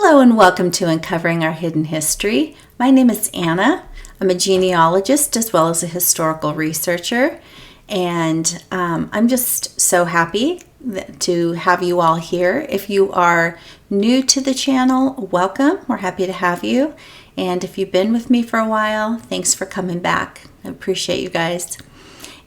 Hello and welcome to Uncovering Our Hidden History. My name is Anna. I'm a genealogist as well as a historical researcher, and I'm just so happy to have you all here. If you are new to the channel, welcome. We're happy to have you. And if you've been with me for a while, thanks for coming back. I appreciate you guys.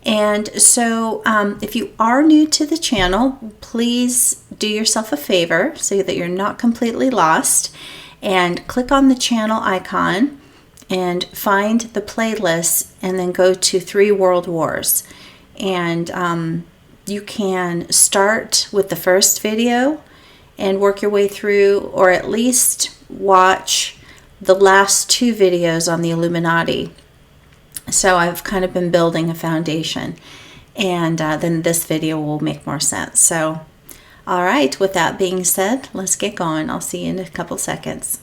And so if you are new to the channel, please do yourself a favor so that you're not completely lost, and click on the channel icon and find the playlist and then go to 3 World Wars. And you can start with the first video and work your way through, or at least watch the last 2 videos on the Illuminati. So I've kind of been building a foundation, and then this video will make more sense. So, all right, with that being said, let's get going. I'll see you in a couple seconds.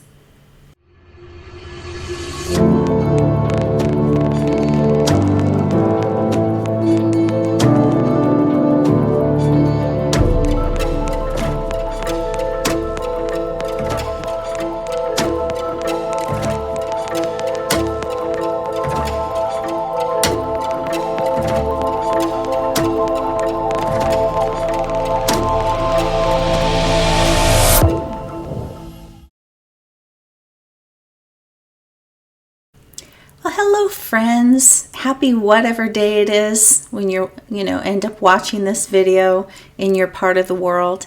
Well, hello friends. Happy whatever day it is when you're, end up watching this video in your part of the world.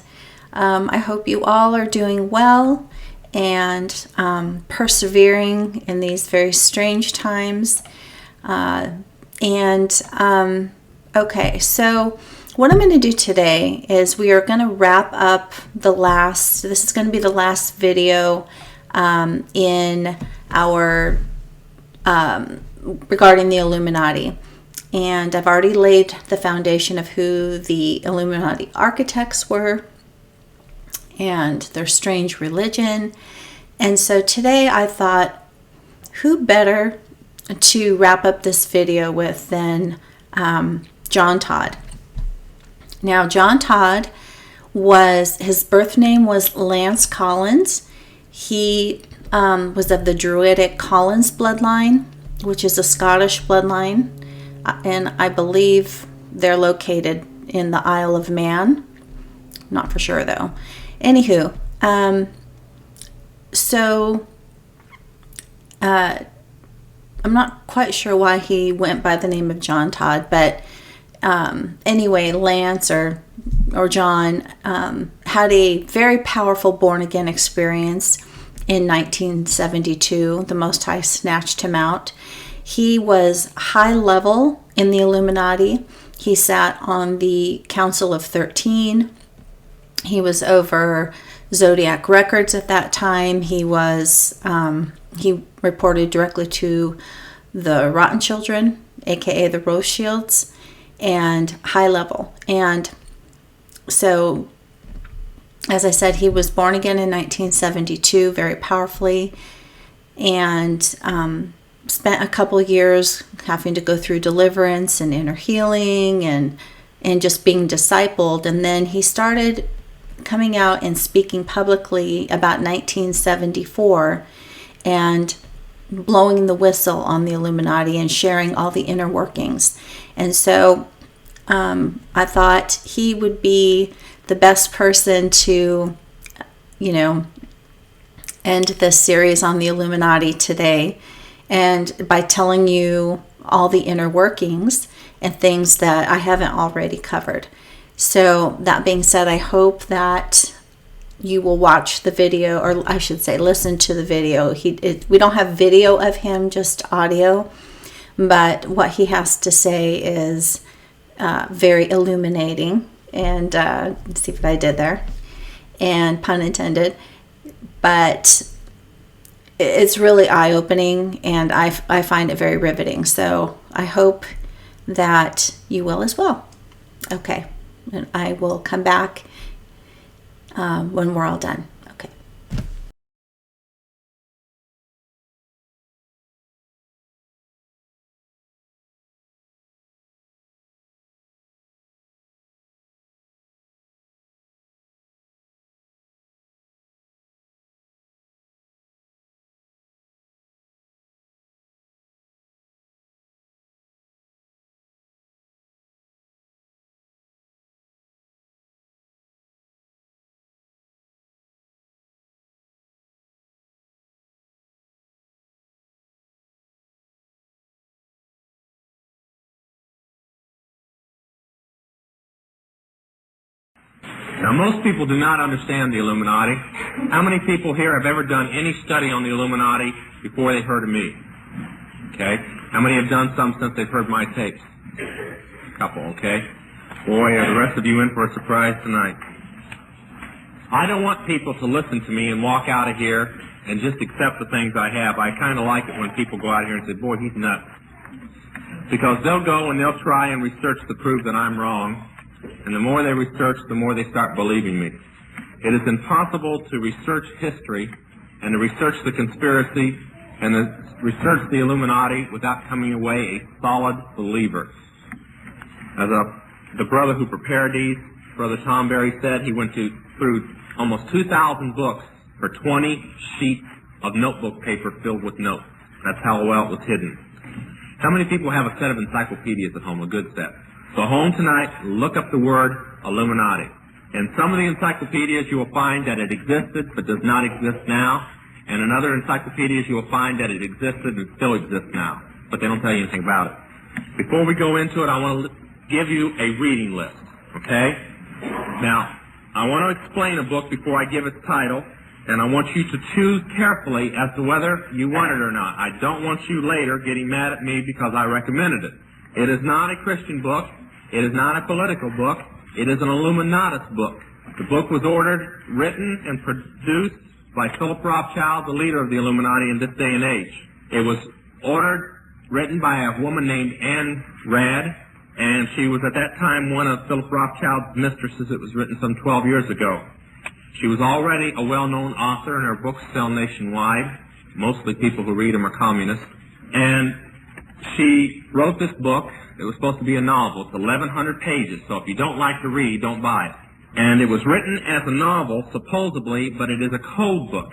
I hope you all are doing well and persevering in these very strange times. Okay, so what I'm going to do today is we are going to wrap up this is going to be the last video in our regarding the Illuminati. And I've already laid the foundation of who the Illuminati architects were and their strange religion. And so today I thought, who better to wrap up this video with than John Todd. Now, John Todd his birth name was Lance Collins. He was of the Druidic Collins bloodline, which is a Scottish bloodline, and I believe they're located in the Isle of Man. Not for sure though. Anywho, I'm not quite sure why he went by the name of John Todd, but anyway, Lance or John had a very powerful born-again experience in 1972. The Most High snatched him out. He was high level in the Illuminati. He sat on the Council of 13. He was over Zodiac Records at that time. He reported directly to the Rotten Children, aka the Rothschilds, and high level. And so, as I said, he was born again in 1972, very powerfully, and spent a couple years having to go through deliverance and inner healing and just being discipled. And then he started coming out and speaking publicly about 1974 and blowing the whistle on the Illuminati and sharing all the inner workings. And so I thought he would be the best person to, end this series on the Illuminati today, and by telling you all the inner workings and things that I haven't already covered. So that being said, I hope that you will watch the video, or I should say listen to the video. We don't have video of him, just audio, but what he has to say is very illuminating. And let's see what I did there, and pun intended, but it's really eye-opening, and I find it very riveting. So I hope that you will as well. Okay, and I will come back when we're all done. Now, most people do not understand the Illuminati. How many people here have ever done any study on the Illuminati before they heard of me? Okay. How many have done some since they've heard my tapes? A couple, okay. Boy, are the rest of you in for a surprise tonight. I don't want people to listen to me and walk out of here and just accept the things I have. I kind of like it when people go out here and say, boy, he's nuts. Because they'll go and they'll try and research to prove that I'm wrong. And the more they research, the more they start believing me. It is impossible to research history and to research the conspiracy and to research the Illuminati without coming away a solid believer. As the brother who prepared these, Brother Tom Berry, said, he went through almost 2,000 books for 20 sheets of notebook paper filled with notes. That's how well it was hidden. How many people have a set of encyclopedias at home, a good set? So home tonight, look up the word Illuminati. In some of the encyclopedias you will find that it existed but does not exist now. And in other encyclopedias you will find that it existed and still exists now. But they don't tell you anything about it. Before we go into it, I want to give you a reading list. Okay? Now, I want to explain a book before I give its title. And I want you to choose carefully as to whether you want it or not. I don't want you later getting mad at me because I recommended it. It is not a Christian book. It is not a political book. It is an Illuminatus book. The book was ordered, written, and produced by Philip Rothschild, the leader of the Illuminati in this day and age. It was ordered, written by a woman named Anne Rad, and she was at that time one of Philip Rothschild's mistresses. It was written some 12 years ago. She was already a well-known author, and her books sell nationwide. Mostly people who read them are communists. And she wrote this book. It was supposed to be a novel. It's 1,100 pages, so if you don't like to read, don't buy it. And it was written as a novel, supposedly, but it is a code book.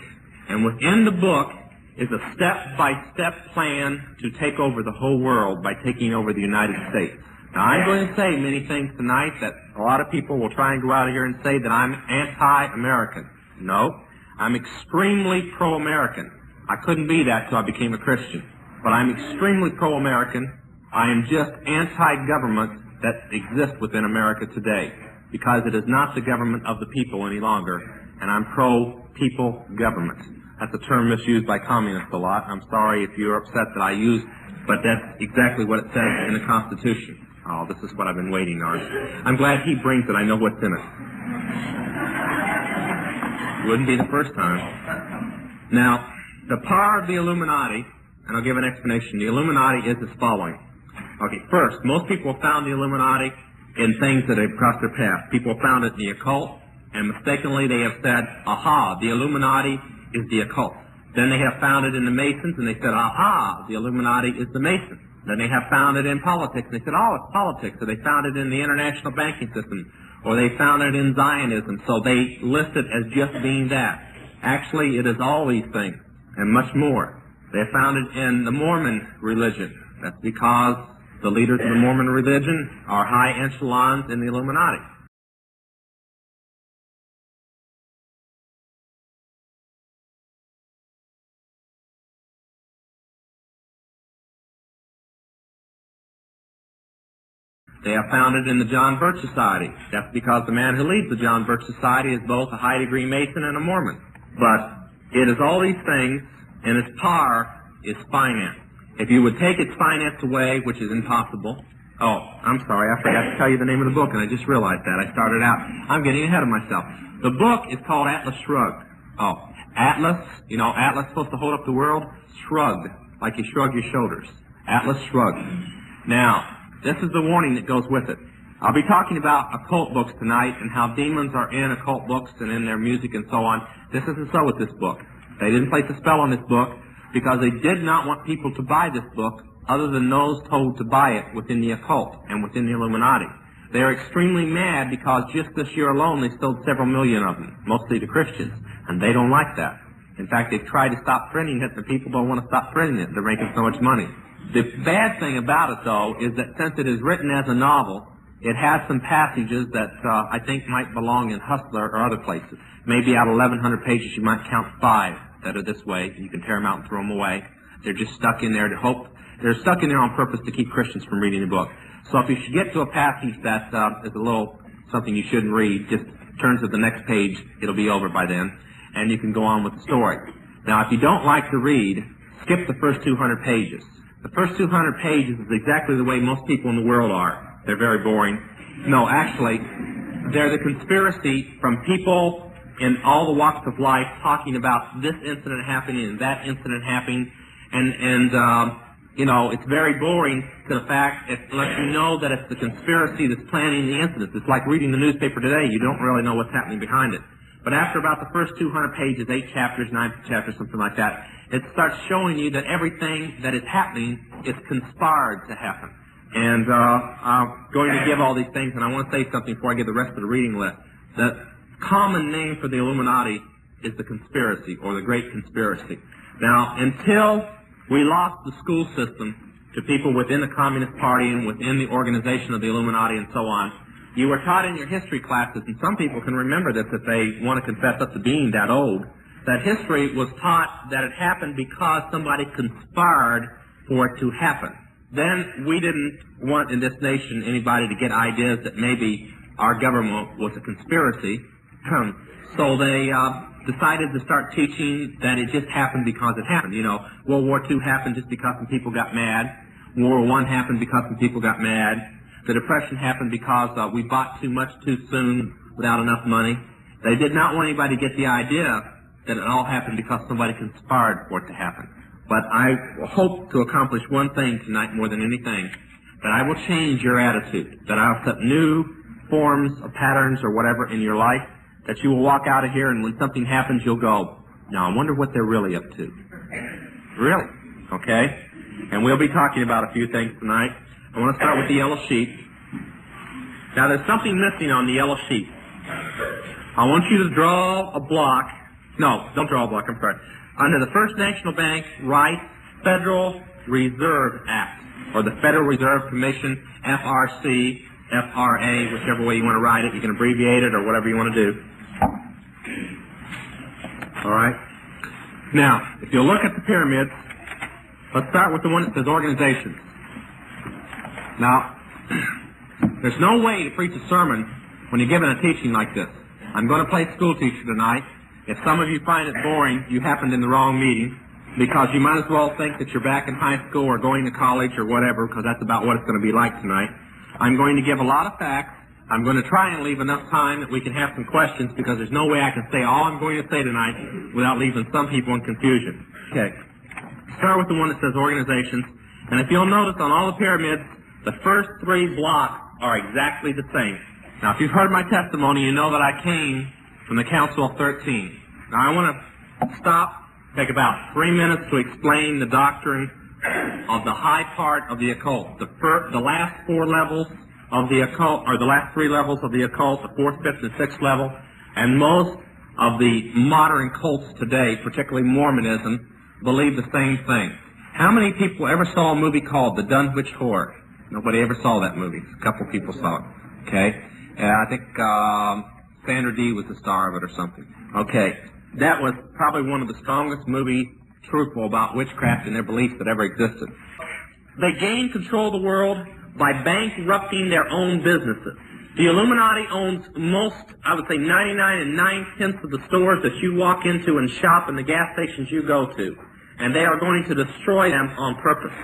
And within the book is a step-by-step plan to take over the whole world by taking over the United States. Now, I'm going to say many things tonight that a lot of people will try and go out of here and say that I'm anti-American. No, I'm extremely pro-American. I couldn't be that till I became a Christian. But I'm extremely pro-American. I am just anti-government that exists within America today, because it is not the government of the people any longer, and I'm pro-people government. That's a term misused by communists a lot. I'm sorry if you're upset that I use, but that's exactly what it says in the Constitution. Oh, this is what I've been waiting on. I'm glad he brings it. I know what's in it. Wouldn't be the first time. Now, the power of the Illuminati, and I'll give an explanation. The Illuminati is as following. Okay, first, most people have found the Illuminati in things that have crossed their path. People have found it in the occult, and mistakenly they have said, aha, the Illuminati is the occult. Then they have found it in the Masons, and they said, aha, the Illuminati is the Masons. Then they have found it in politics, and they said, oh, it's politics. So they found it in the international banking system, or they found it in Zionism. So they list it as just being that. Actually, it is all these things, and much more. They found it in the Mormon religion. That's because the leaders of the Mormon religion are high echelons in the Illuminati. They have found it in the John Birch Society. That's because the man who leads the John Birch Society is both a high-degree Mason and a Mormon. But it is all these things, and its power is finance. If you would take its finance away, which is impossible. Oh, I'm sorry, I forgot to tell you the name of the book, and I just realized that. I started out. I'm getting ahead of myself. The book is called Atlas Shrugged. Oh, Atlas, you know, Atlas supposed to hold up the world? Shrugged, like you shrug your shoulders. Atlas Shrugged. Now, this is the warning that goes with it. I'll be talking about occult books tonight and how demons are in occult books and in their music and so on. This isn't so with this book. They didn't place a spell on this book because they did not want people to buy this book other than those told to buy it within the occult and within the Illuminati. They're extremely mad because just this year alone they sold several million of them, mostly to Christians, and they don't like that. In fact, they've tried to stop printing it, but people don't want to stop printing it. They're making so much money. The bad thing about it, though, is that since it is written as a novel, it has some passages that I think might belong in Hustler or other places. Maybe out of 1,100 pages, you might count 5 that are this way. You can tear them out and throw them away. They're just stuck in there to hope. They're stuck in there on purpose to keep Christians from reading the book. So if you should get to a passage that is a little something you shouldn't read, just turn to the next page, it'll be over by then, and you can go on with the story. Now, if you don't like to read, skip the first 200 pages. The first 200 pages is exactly the way most people in the world are. They're very boring. No, actually, they're the conspiracy from people in all the walks of life talking about this incident happening and that incident happening, and you know, it's very boring to the fact unless you know that it's the conspiracy that's planning the incidents. It's like reading the newspaper today. You don't really know what's happening behind it. But after about the first 200 pages, 8 chapters, 9 chapters, something like that, it starts showing you that everything that is happening is conspired to happen. And I'm going to give all these things, and I want to say something before I give the rest of the reading list. The common name for the Illuminati is the conspiracy, or the Great Conspiracy. Now, until we lost the school system to people within the Communist Party and within the organization of the Illuminati and so on, you were taught in your history classes, and some people can remember this if they want to confess up to being that old, that history was taught that it happened because somebody conspired for it to happen. Then we didn't want in this nation anybody to get ideas that maybe our government was a conspiracy, so they decided to start teaching that it just happened because it happened. You know, World War II happened just because some people got mad. World War I happened because some people got mad. The Depression happened because we bought too much too soon without enough money. They did not want anybody to get the idea that it all happened because somebody conspired for it to happen. But I hope to accomplish one thing tonight more than anything, that I will change your attitude, that I'll set new forms of patterns or whatever in your life, that you will walk out of here and when something happens you'll go, now I wonder what they're really up to. Really? Okay? And we'll be talking about a few things tonight. I want to start with the yellow sheet. Now there's something missing on the yellow sheet. I want you to draw a block. No, don't draw a block, I'm sorry. Under the First National Bank, write Federal Reserve Act, or the Federal Reserve Commission, FRC, FRA, whichever way you want to write it. You can abbreviate it or whatever you want to do. All right? Now, if you look at the pyramids, let's start with the one that says organizations. Now, there's no way to preach a sermon when you're given a teaching like this. I'm going to play school teacher tonight. If some of you find it boring, you happened in the wrong meeting, because you might as well think that you're back in high school or going to college or whatever, because that's about what it's going to be like tonight. I'm going to give a lot of facts. I'm going to try and leave enough time that we can have some questions, because there's no way I can say all I'm going to say tonight without leaving some people in confusion. Okay. Start with the one that says organizations. And if you'll notice on all the pyramids, the first 3 blocks are exactly the same. Now, if you've heard my testimony, you know that I came from the Council of 13. Now, I want to stop, take about 3 minutes to explain the doctrine of the high part of the occult. The last 4 levels of the occult, or the last 3 levels of the occult, the 4th, 5th, and 6th level, and most of the modern cults today, particularly Mormonism, believe the same thing. How many people ever saw a movie called The Dunwich Horror? Nobody ever saw that movie. A couple people saw it. Okay? I think Sandra Dee was the star of it or something. Okay. That was probably one of the strongest movies truthful about witchcraft and their beliefs that ever existed. They gained control of the world by bankrupting their own businesses. The Illuminati owns most, I would say 99 9/10 of the stores that you walk into and shop and the gas stations you go to. And they are going to destroy them on purpose.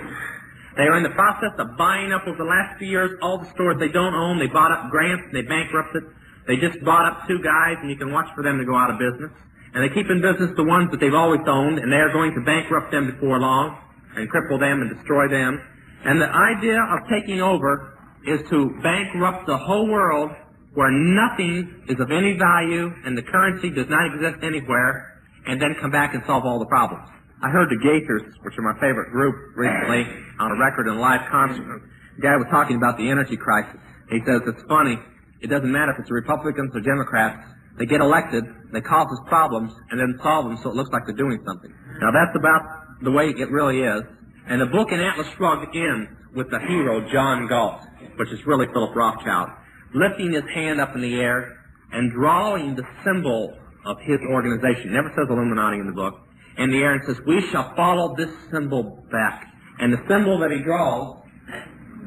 They are in the process of buying up over the last few years all the stores they don't own. They bought up Grants, they bankrupted. They just bought up 2 guys, and you can watch for them to go out of business. And they keep in business the ones that they've always owned, and they are going to bankrupt them before long and cripple them and destroy them. And the idea of taking over is to bankrupt the whole world where nothing is of any value and the currency does not exist anywhere, and then come back and solve all the problems. I heard the Gaithers, which are my favorite group, recently on a record in a live concert. The guy was talking about the energy crisis. He says, it's funny, it doesn't matter if it's Republicans or Democrats. They get elected, they cause us problems, and then solve them so it looks like they're doing something. Now that's about the way it really is. And the book in Atlas Shrugged ends with the hero, John Galt, which is really Philip Rothschild, lifting his hand up in the air and drawing the symbol of his organization. It never says Illuminati in the book. In the air, and says, we shall follow this symbol back. And the symbol that he draws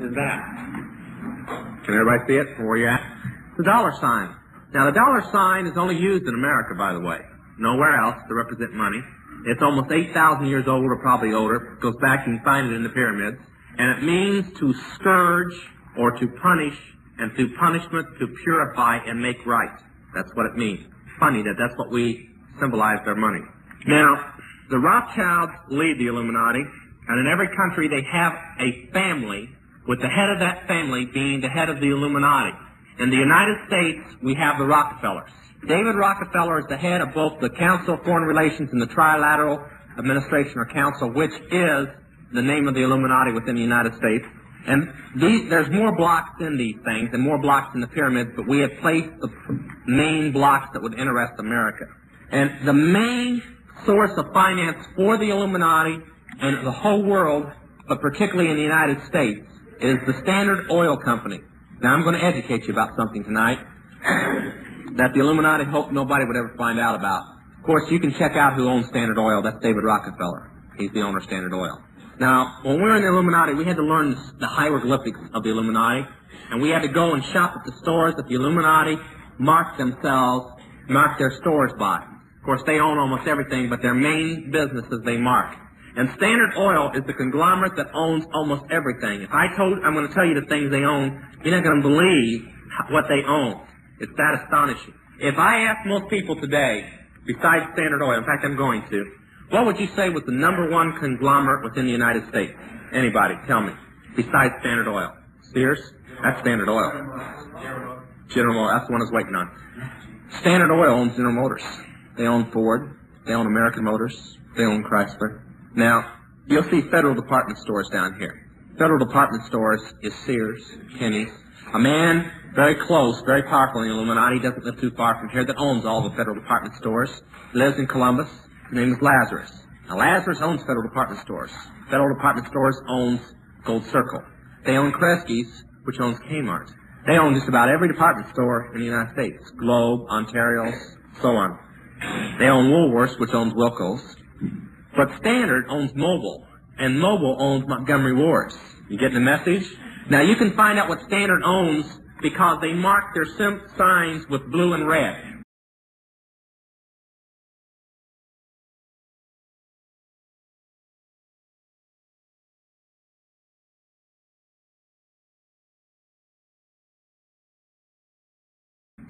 is that. Can everybody see it from where you're at? It's a dollar sign. Now, the dollar sign is only used in America, by the way. Nowhere else to represent money. It's almost 8,000 years old, or probably older. It goes back, you can find it in the pyramids. And it means to scourge or to punish, and through punishment to purify and make right. That's what it means. Funny that that's what we symbolize their money. Now, the Rothschilds lead the Illuminati, and in every country they have a family, with the head of that family being the head of the Illuminati. In the United States, we have the Rockefellers. David Rockefeller is the head of both the Council of Foreign Relations and the Trilateral Administration or Council, which is the name of the Illuminati within the United States. And there's more blocks in these things and more blocks in the pyramids, but we have placed the main blocks that would interest America. And the main source of finance for the Illuminati and the whole world, but particularly in the United States, is the Standard Oil Company. Now, I'm going to educate you about something tonight that the Illuminati hoped nobody would ever find out about. Of course, you can check out who owns Standard Oil. That's David Rockefeller. He's the owner of Standard Oil. Now, when we were in the Illuminati, we had to learn the hieroglyphics of the Illuminati, and we had to go and shop at the stores that the Illuminati marked their stores by. Of course, they own almost everything, but their main business is they mark. And Standard Oil is the conglomerate that owns almost everything. If I'm going to tell you the things they own, you're not going to believe what they own. It's that astonishing. If I ask most people today, besides Standard Oil, in fact, I'm going to, what would you say was the number one conglomerate within the United States? Anybody, tell me. Besides Standard Oil. Sears? That's Standard Oil. General Motors, that's the one I was waiting on. Standard Oil owns General Motors. They own Ford. They own American Motors. They own Chrysler. Now, you'll see Federal Department stores down here. Federal Department stores is Sears, Kenny's. A man very close, very powerful in the Illuminati, doesn't live too far from here, that owns all the Federal Department stores. Lives in Columbus. His name is Lazarus. Now, Lazarus owns Federal Department stores. Federal Department stores owns Gold Circle. They own Kresge's, which owns Kmart. They own just about every department store in the United States. Globe, Ontario's, so on. They own Woolworths, which owns Wilco's. But Standard owns Mobil, and Mobil owns Montgomery Ward's. You getting the message? Now, you can find out what Standard owns because they mark their signs with blue and red.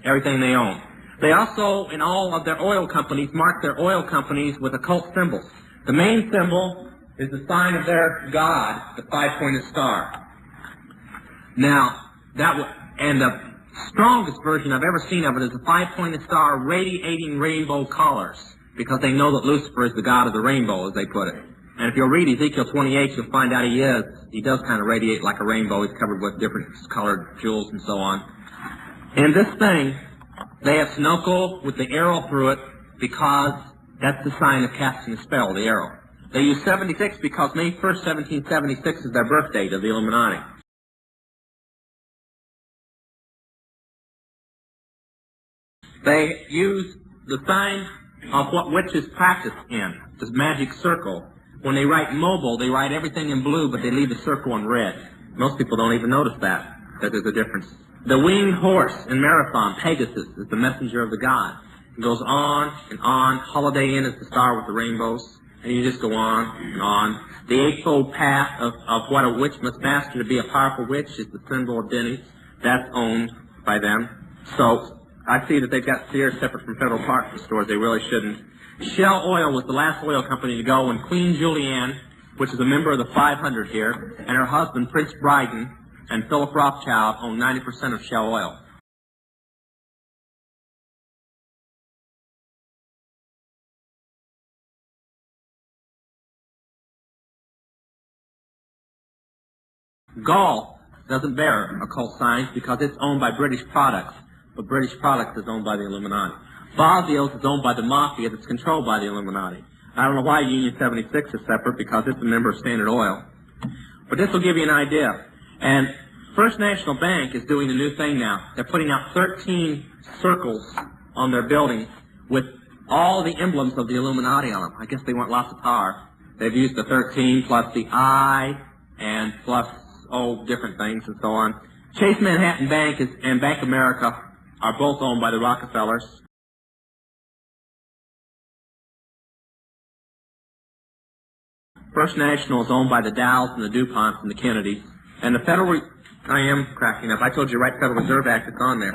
Everything they own. They also, in all of their oil companies, mark their oil companies with occult symbols. The main symbol is the sign of their god, the five-pointed star. Now, and the strongest version I've ever seen of it is the five-pointed star radiating rainbow colors, because they know that Lucifer is the god of the rainbow, as they put it. And if you'll read Ezekiel 28, you'll find out he does kind of radiate like a rainbow. He's covered with different colored jewels and so on. In this thing, they have Sunoco with the arrow through it because that's the sign of casting a spell, the arrow. They use 76 because May 1st, 1776 is their birth date of the Illuminati. They use the sign of what witches practice in, this magic circle. When they write mobile, they write everything in blue, but they leave the circle in red. Most people don't even notice that there's a difference. The winged horse in Marathon, Pegasus, is the messenger of the god. It goes on and on. Holiday Inn is the star with the rainbows. And you just go on and on. The eightfold path of what a witch must master to be a powerful witch is the symbol of Denny's. That's owned by them. So I see that they've got Sears separate from Federal Department stores. They really shouldn't. Shell Oil was the last oil company to go when Queen Julianne, which is a member of the 500 here, and her husband, Prince Bryden, and Philip Rothschild own 90% of Shell Oil. Gall doesn't bear occult signs because it's owned by British Products, but British Products is owned by the Illuminati. Bosnios is owned by the Mafia that's controlled by the Illuminati. I don't know why Union 76 is separate because it's a member of Standard Oil. But this will give you an idea. And First National Bank is doing a new thing now. They're putting out 13 circles on their buildings with all the emblems of the Illuminati on them. I guess they want lots of power. They've used the 13 plus the I and plus, different things and so on. Chase Manhattan Bank and Bank America are both owned by the Rockefellers. First National is owned by the Dows and the DuPonts and the Kennedys. And the I am cracking up. I told you, right, Federal Reserve Act, it's on there.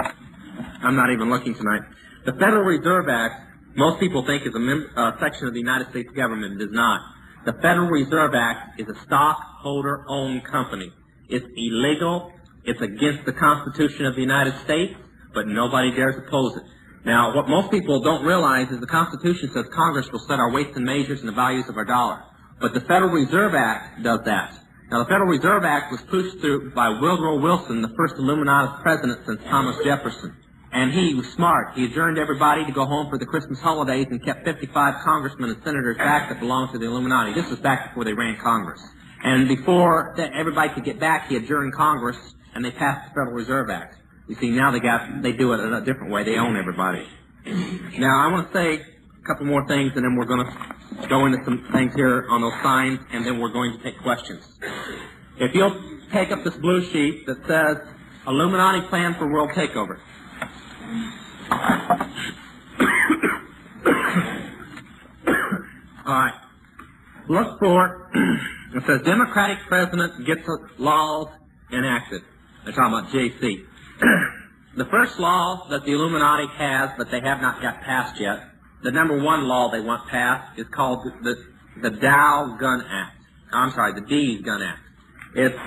I'm not even looking tonight. The Federal Reserve Act, most people think is a section of the United States government. It is not. The Federal Reserve Act is a stockholder-owned company. It's illegal. It's against the Constitution of the United States, but nobody dares oppose it. Now, what most people don't realize is the Constitution says Congress will set our weights and measures and the values of our dollar. But the Federal Reserve Act does that. Now, the Federal Reserve Act was pushed through by Woodrow Wilson, the first Illuminati president since Thomas Jefferson. And he was smart. He adjourned everybody to go home for the Christmas holidays and kept 55 congressmen and senators back that belonged to the Illuminati. This was back before they ran Congress. And before everybody could get back, he adjourned Congress, and they passed the Federal Reserve Act. You see, now they do it in a different way. They own everybody. Now, I want to say a couple more things, and then we're going to go into some things here on those signs, and then we're going to take questions. If you'll take up this blue sheet that says Illuminati Plan for World Takeover. All right. Look for, it says Democratic President gets laws enacted. They're talking about JC. The first law that the Illuminati has, but they have not got passed yet, the number one law they want passed is called the Dow Gun Act. I'm sorry, the Dees Gun Act. It's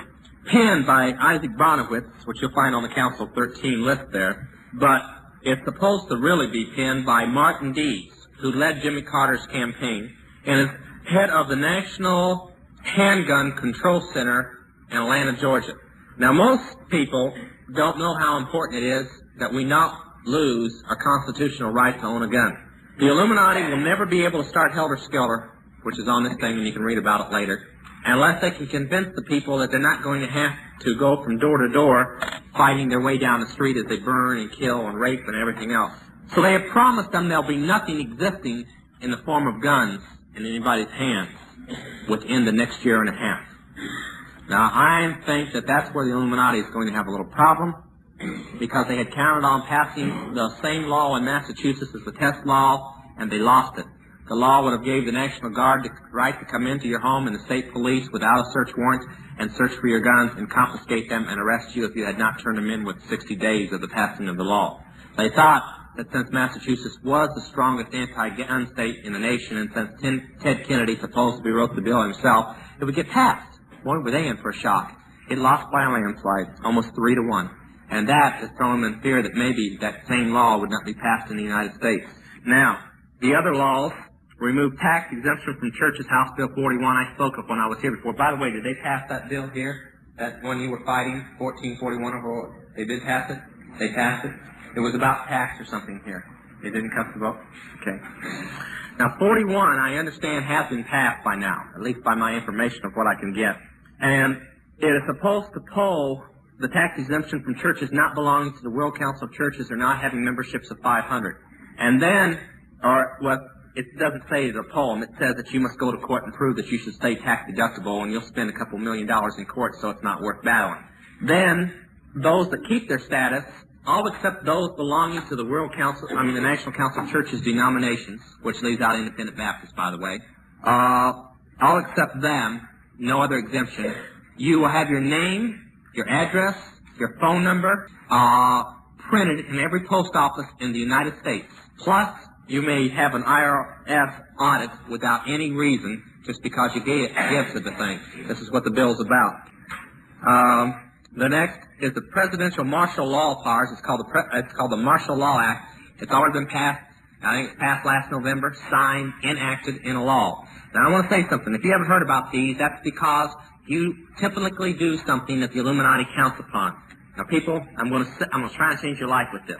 penned by Isaac Bonowitz, which you'll find on the Council 13 list there, but it's supposed to really be penned by Martin Dees, who led Jimmy Carter's campaign, and is head of the National Handgun Control Center in Atlanta, Georgia. Now, most people don't know how important it is that we not lose our constitutional right to own a gun. The Illuminati will never be able to start helter-skelter, which is on this thing, and you can read about it later, unless they can convince the people that they're not going to have to go from door to door fighting their way down the street as they burn and kill and rape and everything else. So they have promised them there'll be nothing existing in the form of guns in anybody's hands within the next year and a half. Now, I think that that's where the Illuminati is going to have a little problem, because they had counted on passing the same law in Massachusetts as the test law, and they lost it. The law would have gave the National Guard the right to come into your home and the state police without a search warrant and search for your guns and confiscate them and arrest you if you had not turned them in within 60 days of the passing of the law. They thought that since Massachusetts was the strongest anti-gun state in the nation, and since Ted Kennedy supposedly wrote the bill himself, it would get passed. Boy, were they in for a shock. It lost by a landslide, almost 3-1. And that has thrown them in fear that maybe that same law would not be passed in the United States. Now, the other laws remove tax exemption from churches, House Bill 41, I spoke of when I was here before. By the way, did they pass that bill here? That one you were fighting, 1441, or they did pass it? They passed it? It was about tax or something here. They didn't cast the vote? Okay. Now, 41, I understand, has been passed by now, at least by my information of what I can get. And it is supposed to pull the tax exemption from churches not belonging to the World Council of Churches or not having memberships of 500. And then, or what it doesn't say to pull them, it says that you must go to court and prove that you should stay tax deductible, and you'll spend a couple $1 million in court, so it's not worth battling. Then, those that keep their status, all except those belonging to the the National Council of Churches denominations, which leaves out Independent Baptists, by the way, all except them, no other exemption. You will have your name, your address, your phone number, printed in every post office in the United States. Plus, you may have an IRS audit without any reason, just because you gave to the thing. This is what the bill's about. The next is the Presidential Martial Law powers. It's called the Martial Law Act. It's already been passed. I think it's passed last November, signed, enacted in a law. Now, I want to say something. If you haven't heard about these, that's because you typically do something that the Illuminati counts upon. Now, people, I'm going to try and change your life with this.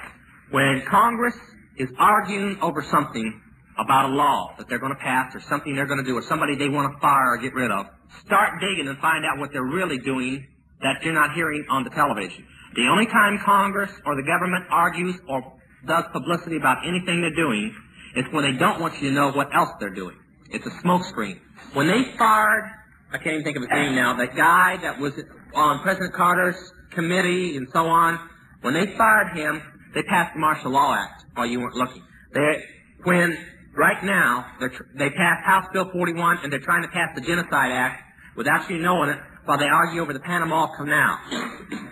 When Congress is arguing over something about a law that they're going to pass or something they're going to do or somebody they want to fire or get rid of, start digging and find out what they're really doing that you're not hearing on the television. The only time Congress or the government argues or does publicity about anything they're doing is when they don't want you to know what else they're doing. It's a smokescreen. When they fired, I can't even think of his name now, that guy that was on President Carter's committee and so on, when they fired him, They passed the Martial Law Act while you weren't looking. Right now, they passed House Bill 41, and they're trying to pass the Genocide Act without you knowing it, while they argue over the Panama Canal.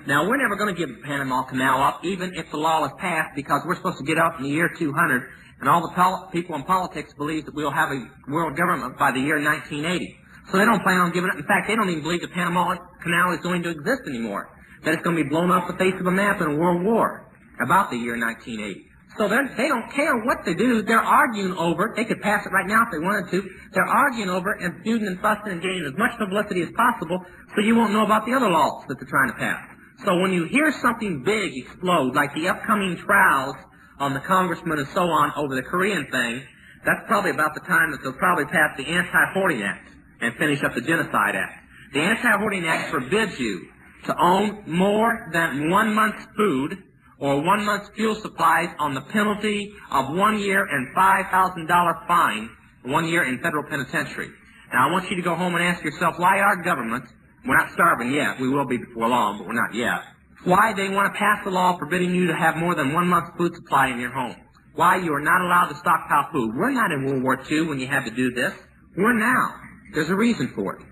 Now, we're never going to give the Panama Canal up, even if the law is passed, because we're supposed to get up in the year 200, and all the people in politics believe that we'll have a world government by the year 1980. So they don't plan on giving it. In fact, they don't even believe the Panama Canal is going to exist anymore, that it's going to be blown off the face of a map in a world war about the year 1980. So they don't care what they do. They're arguing over it. They could pass it right now if they wanted to. They're arguing over it and feuding and fussing and getting as much publicity as possible so you won't know about the other laws that they're trying to pass. So when you hear something big explode, like the upcoming trials on the congressman and so on over the Korean thing, that's probably about the time that they'll probably pass the Anti-Hoarding Act and finish up the Genocide Act. The Anti-Hoarding Act forbids you to own more than 1 month's food or 1 month's fuel supplies on the penalty of 1 year and $5,000 fine, 1 year in federal penitentiary. Now, I want you to go home and ask yourself why our government, we're not starving yet, we will be before long, but we're not yet, why they want to pass a law forbidding you to have more than 1 month's food supply in your home. Why you are not allowed to stockpile food. We're not in World War II when you had to do this. We're now. There's a reason for it.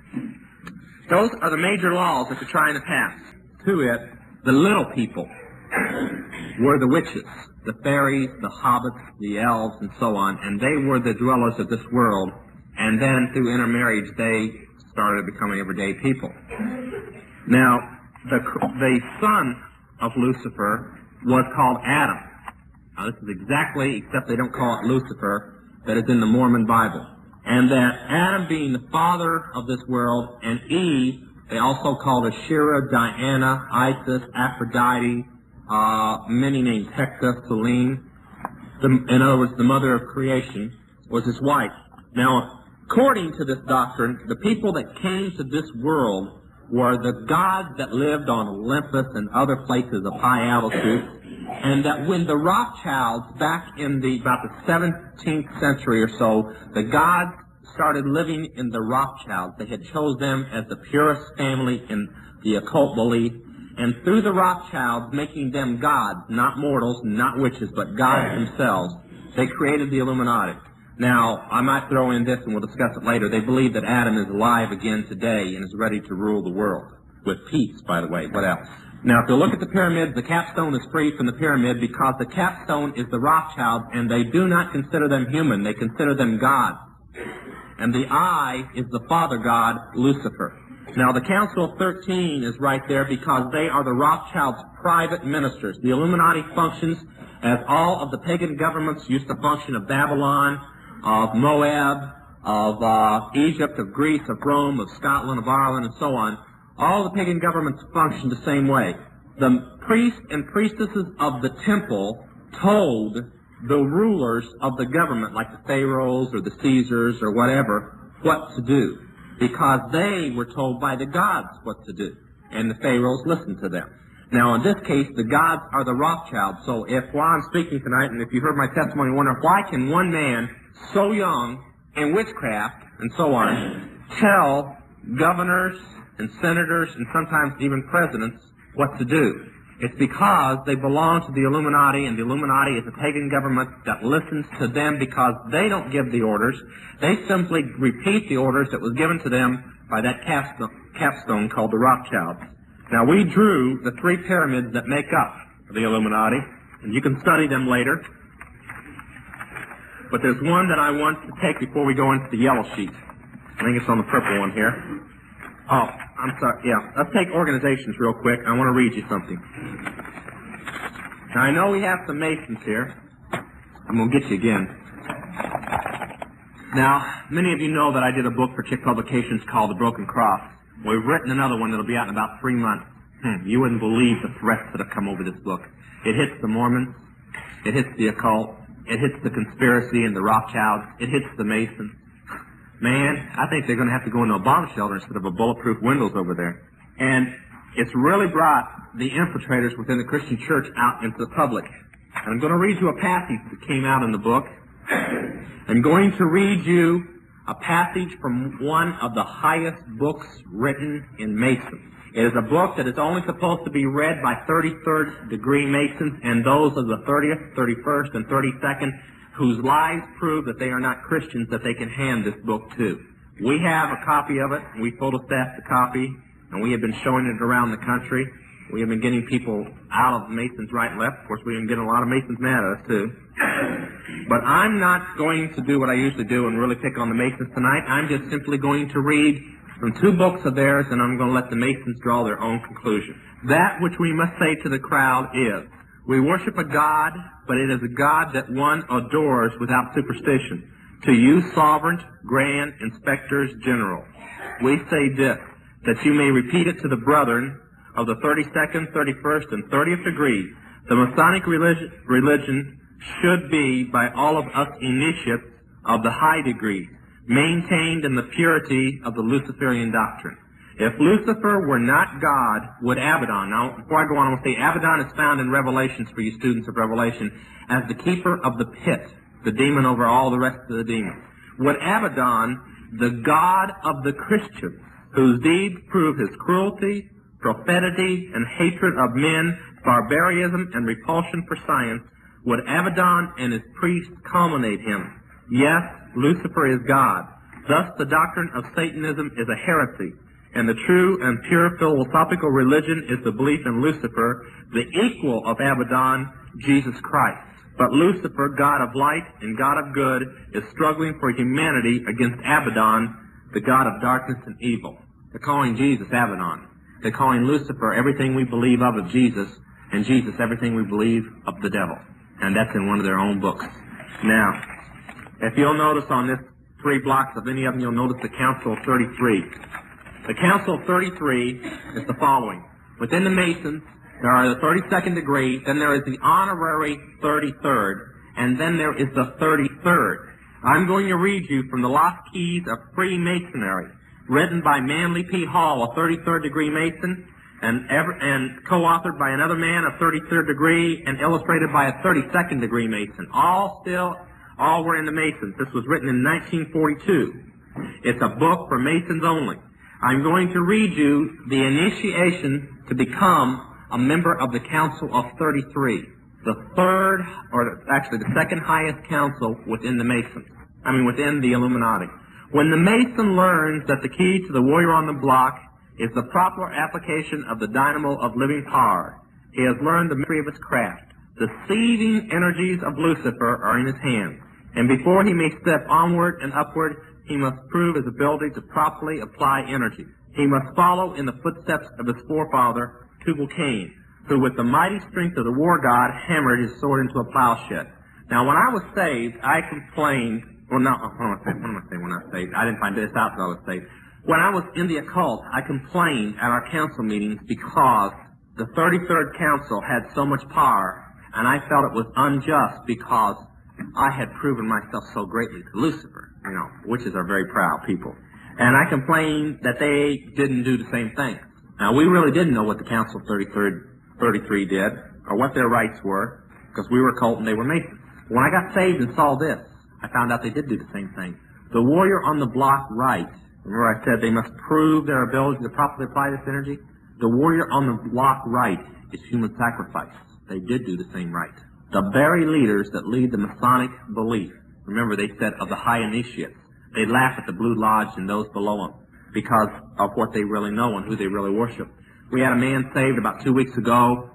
Those are the major laws that they're trying to pass. To it, the little people were the witches, the fairies, the hobbits, the elves, and so on, and they were the dwellers of this world, and then through intermarriage they started becoming everyday people. Now, the son of Lucifer was called Adam. Now, this is exactly, except they don't call it Lucifer, that is in the Mormon Bible. And that Adam being the father of this world, and Eve, they also called Asherah, Diana, Isis, Aphrodite, many names, Hector, Selene. In other words, the mother of creation was his wife. Now, according to this doctrine, the people that came to this world were the gods that lived on Olympus and other places of high altitude, and that when the Rothschilds, back in about the 17th century or so, the gods started living in the Rothschilds. They had chose them as the purest family in the occult belief, and through the Rothschilds, making them gods, not mortals, not witches, but gods themselves, they created the Illuminati. Now, I might throw in this, and we'll discuss it later. They believe that Adam is alive again today and is ready to rule the world. With peace, by the way. What else? Now, if you look at the pyramids, the capstone is free from the pyramid because the capstone is the Rothschilds, and they do not consider them human. They consider them gods. And the eye is the father god, Lucifer. Now, the Council of 13 is right there because they are the Rothschilds' private ministers. The Illuminati functions as all of the pagan governments used to function, of Babylon, of Moab, of Egypt, of Greece, of Rome, of Scotland, of Ireland, and so on. All the pagan governments function the same way. The priests and priestesses of the temple told the rulers of the government, like the pharaohs or the Caesars or whatever, what to do, because they were told by the gods what to do, and the pharaohs listened to them. Now, in this case, the gods are the Rothschilds. So if while I'm speaking tonight, and if you heard my testimony, you wonder, why can one man so young in witchcraft and so on tell governors and senators and sometimes even presidents what to do? It's because they belong to the Illuminati, and the Illuminati is a pagan government that listens to them because they don't give the orders. They simply repeat the orders that was given to them by that capstone called the Rothschilds. Now, we drew the 3 pyramids that make up the Illuminati, and you can study them later. But there's one that I want to take before we go into the yellow sheet. I think it's on the purple one here. Oh, I'm sorry. Yeah, let's take organizations real quick. I want to read you something. Now, I know we have some Masons here. I'm going to get you again. Now, many of you know that I did a book for Chick Publications called The Broken Cross. We've written another one that'll be out in about 3 months. You wouldn't believe the threats that have come over this book. It hits the Mormons. It hits the occult. It hits the conspiracy and the Rothschilds. It hits the Masons. Man, I think they're going to have to go into a bomb shelter instead of a bulletproof windows over there. And it's really brought the infiltrators within the Christian church out into the public. And I'm going to read you a passage that came out in the book. I'm going to read you a passage from one of the highest books written in Mason. It is a book that is only supposed to be read by 33rd degree Masons and those of the 30th, 31st, and 32nd whose lives prove that they are not Christians that they can hand this book to. We have a copy of it, and we photostat the copy, and we have been showing it around the country. We have been getting people out of Masons right and left. Of course, we've been getting a lot of Masons mad at us, too. But I'm not going to do what I usually do and really pick on the Masons tonight. I'm just simply going to read from 2 books of theirs, and I'm going to let the Masons draw their own conclusion. That which we must say to the crowd is, we worship a God, but it is a God that one adores without superstition. To you, sovereign, grand, inspectors general, we say this, that you may repeat it to the brethren of the 32nd, 31st, and 30th degrees. The Masonic religion should be, by all of us initiates of the high degree, maintained in the purity of the Luciferian doctrine. If Lucifer were not God, would Abaddon, now before I go on, I want to say Abaddon is found in Revelations for you students of Revelation as the keeper of the pit, the demon over all the rest of the demons. Would Abaddon, the God of the Christians, whose deeds prove his cruelty, profanity, and hatred of men, barbarism, and repulsion for science, would Abaddon and his priests culminate him? Yes, Lucifer is God. Thus the doctrine of Satanism is a heresy, and the true and pure philosophical religion is the belief in Lucifer, the equal of Abaddon, Jesus Christ. But Lucifer, God of light and God of good, is struggling for humanity against Abaddon, the God of darkness and evil. They're calling Jesus Abaddon. They're calling Lucifer everything we believe of Jesus, and Jesus everything we believe of the devil. And that's in one of their own books. Now, if you'll notice on this 3 blocks of any of them, you'll notice the Council of 33. The Council of 33 is the following. Within the Masons, there are the 32nd degree, then there is the honorary 33rd, and then there is the 33rd. I'm going to read you from the Lost Keys of Freemasonry, written by Manly P. Hall, a 33rd degree Mason, and co-authored by another man, a 33rd degree, and illustrated by a 32nd degree Mason. All were in the Masons. This was written in 1942. It's a book for Masons only. I'm going to read you the initiation to become a member of the Council of 33, the third, or actually the second highest council within the Masons. Within the Illuminati. When the Mason learns that the key to the warrior on the block is the proper application of the dynamo of living power, he has learned the mystery of his craft. The seething energies of Lucifer are in his hands, and before he may step onward and upward, he must prove his ability to properly apply energy. He must follow in the footsteps of his forefather, Tubal-Cain, who with the mighty strength of the war god hammered his sword into a plowshed. Now, when I was saved, I complained. Well, no, what am I saying when I was saved? I didn't find this out until I was saved. When I was in the occult, I complained at our council meetings because the 33rd council had so much power, and I felt it was unjust because I had proven myself so greatly to Lucifer. Witches are very proud people. And I complained that they didn't do the same thing. Now, we really didn't know what the Council of 33 did, or what their rights were, because we were occult and they were Masons. When I got saved and saw this, I found out they did do the same thing. The warrior on the block right, remember I said they must prove their ability to properly apply this energy? The warrior on the block right is human sacrifice. They did do the same right. The very leaders that lead the Masonic belief, remember they said of the high initiates, they laugh at the Blue Lodge and those below them because of what they really know and who they really worship. We had a man saved about 2 weeks ago,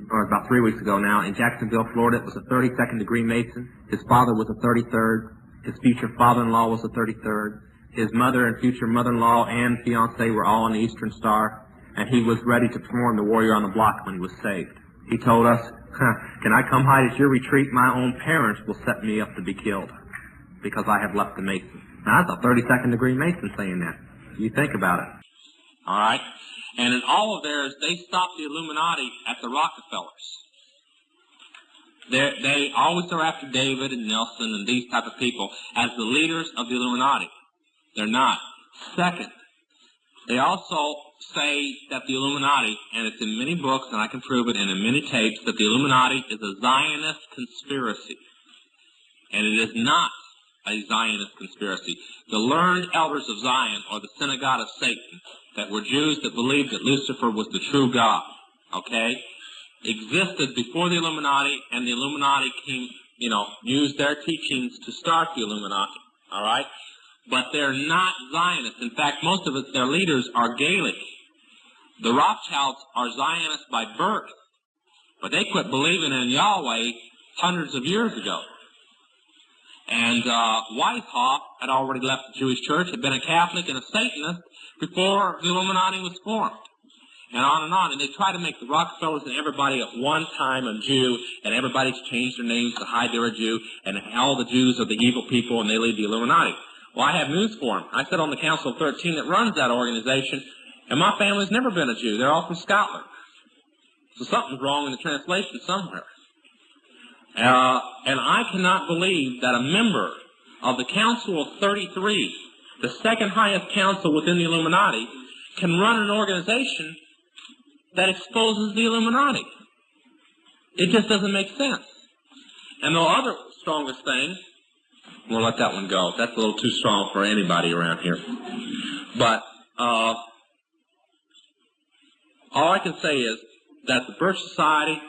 or about 3 weeks ago now, in Jacksonville, Florida. It was a 32nd degree Mason. His father was a 33rd. His future father-in-law was a 33rd. His mother and future mother-in-law and fiance were all on the Eastern Star, and he was ready to perform the warrior on the block when he was saved. He told us, can I come hide at your retreat? My own parents will set me up to be killed because I have left the Mason. Now, that's a 32nd degree Mason saying that. You think about it. All right? And in all of theirs, they stopped the Illuminati at the Rockefellers. They always are after David and Nelson and these type of people as the leaders of the Illuminati. They're not. Second, they also say that the Illuminati, and it's in many books, and I can prove it, and in many tapes, that the Illuminati is a Zionist conspiracy. And it is not a Zionist conspiracy. The learned elders of Zion, or the synagogue of Satan, that were Jews that believed that Lucifer was the true God, okay, existed before the Illuminati, and the Illuminati came, used their teachings to start the Illuminati, all right? But they're not Zionists. In fact, most of their leaders are Gaelic. The Rothschilds are Zionists by birth, but they quit believing in Yahweh hundreds of years ago. And Weishaupt had already left the Jewish church, had been a Catholic and a Satanist before the Illuminati was formed. And on and on. And they try to make the Rockefellers and everybody at one time a Jew, and everybody's changed their names to hide they're a Jew, and all the Jews are the evil people, and they lead the Illuminati. Well, I have news for them. I sit on the Council of 13 that runs that organization, and my family's never been a Jew. They're all from Scotland. So something's wrong in the translation somewhere. And I cannot believe that a member of the Council of 33, the second highest council within the Illuminati, can run an organization that exposes the Illuminati. It just doesn't make sense. And the other strongest thing, we'll let that one go. That's a little too strong for anybody around here. But all I can say is that the Birch Society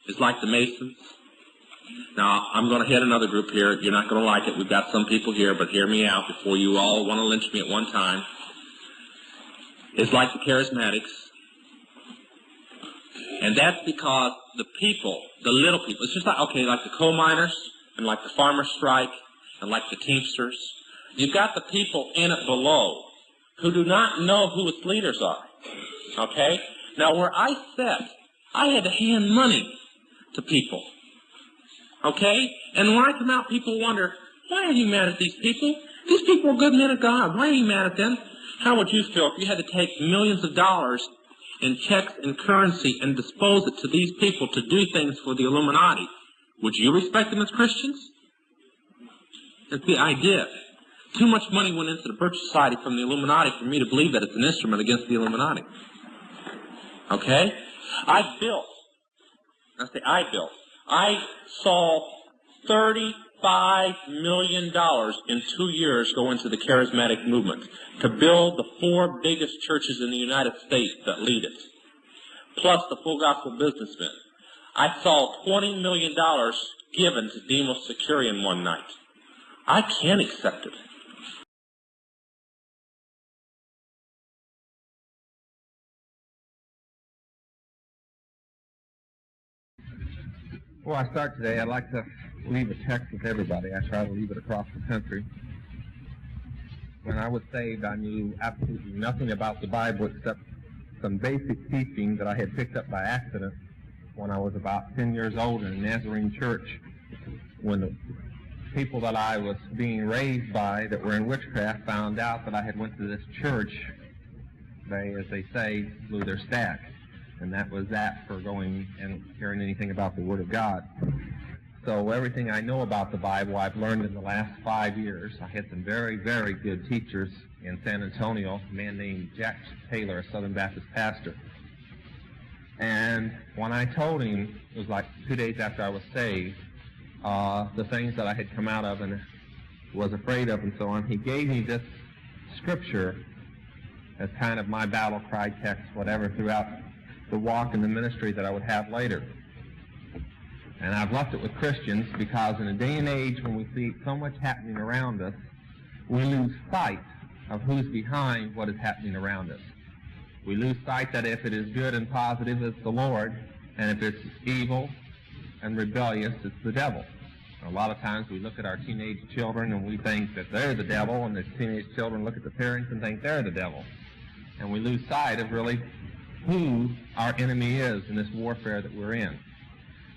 is like the Masons. Now, I'm going to hit another group here. You're not going to like it. We've got some people here, but hear me out before you all want to lynch me at one time. It's like the Charismatics. And that's because the people, the little people, it's just like, okay, like the coal miners and like the farmer strike and like the Teamsters. You've got the people in it below who do not know who its leaders are. Okay? Now, where I sat, I had to hand money to people. Okay? And when I come out, people wonder, why are you mad at these people? These people are good men of God. Why are you mad at them? How would you feel if you had to take millions of dollars in checks and currency and dispose it to these people to do things for the Illuminati? Would you respect them as Christians? That's the idea. Too much money went into the Birch Society from the Illuminati for me to believe that it's an instrument against the Illuminati. Okay? I saw $35 million in 2 years go into the charismatic movement to build the 4 biggest churches in the United States that lead it, plus the full gospel businessmen. I saw $20 million given to Demos Securian one night. I can't accept it. Before I start today, I'd like to leave a text with everybody. I try to leave it across the country. When I was saved, I knew absolutely nothing about the Bible except some basic teaching that I had picked up by accident when I was about 10 years old in a Nazarene church, when the people that I was being raised by that were in witchcraft found out that I had went to this church. They, as they say, blew their stack. And that was that for going and hearing anything about the Word of God. So everything I know about the Bible I've learned in the last 5 years. I had some very, very good teachers in San Antonio, a man named Jack Taylor, a Southern Baptist pastor. And when I told him, it was like 2 days after I was saved, the things that I had come out of and was afraid of and so on, he gave me this scripture as kind of my battle cry text, whatever, throughout the walk in the ministry that I would have later. And I've left it with Christians because in a day and age when we see so much happening around us, we lose sight of who's behind what is happening around us. We lose sight that if it is good and positive, it's the Lord, and if it's evil and rebellious, it's the devil. A lot of times we look at our teenage children and we think that they're the devil, and the teenage children look at the parents and think they're the devil. And we lose sight of really who our enemy is in this warfare that we're in.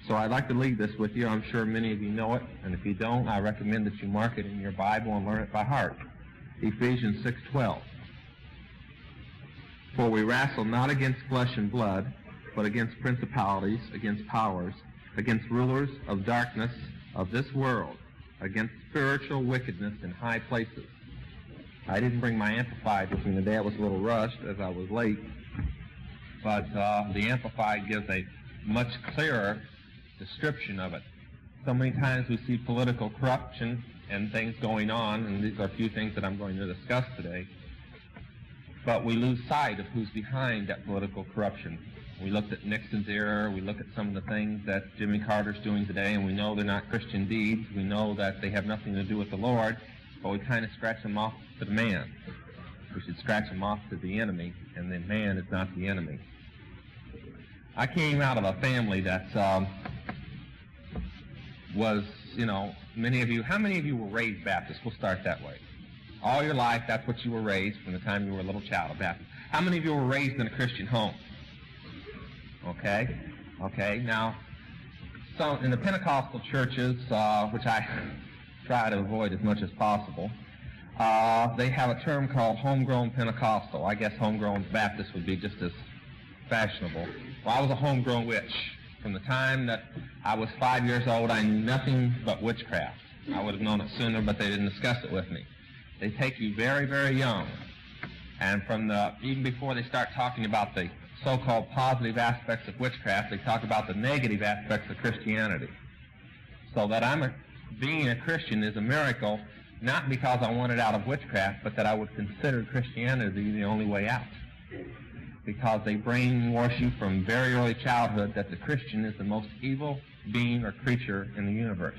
So I'd like to leave this with you. I'm sure many of you know it, and if you don't, I recommend that you mark it in your Bible and learn it by heart. Ephesians 6:12. For we wrestle not against flesh and blood, but against principalities, against powers, against rulers of darkness of this world, against spiritual wickedness in high places. I didn't bring my Amplified with me today. I was a little rushed as I was late. But the Amplified gives a much clearer description of it. So many times we see political corruption and things going on, and these are a few things that I'm going to discuss today. but we lose sight of who's behind that political corruption. We looked at Nixon's era, we look at some of the things that Jimmy Carter's doing today, and we know they're not Christian deeds. We know that they have nothing to do with the Lord, but we kind of scratch them off to the man. We should scratch them off to the enemy, and the man is not the enemy. I came out of a family that was, many of you, how many of you were raised Baptist? We'll start that way. All your life, that's what you were raised from the time you were a little child, a Baptist. How many of you were raised in a Christian home? Okay. Now, so in the Pentecostal churches, which I try to avoid as much as possible, they have a term called homegrown Pentecostal. I guess homegrown Baptist would be just as fashionable. Well, I was a homegrown witch. From the time that I was 5 years old, I knew nothing but witchcraft. I would have known it sooner, but they didn't discuss it with me. They take you very, very young. And even before they start talking about the so-called positive aspects of witchcraft, they talk about the negative aspects of Christianity. So that being a Christian is a miracle, not because I want it out of witchcraft, but that I would consider Christianity the only way out. Because they brainwash you from very early childhood that the Christian is the most evil being or creature in the universe.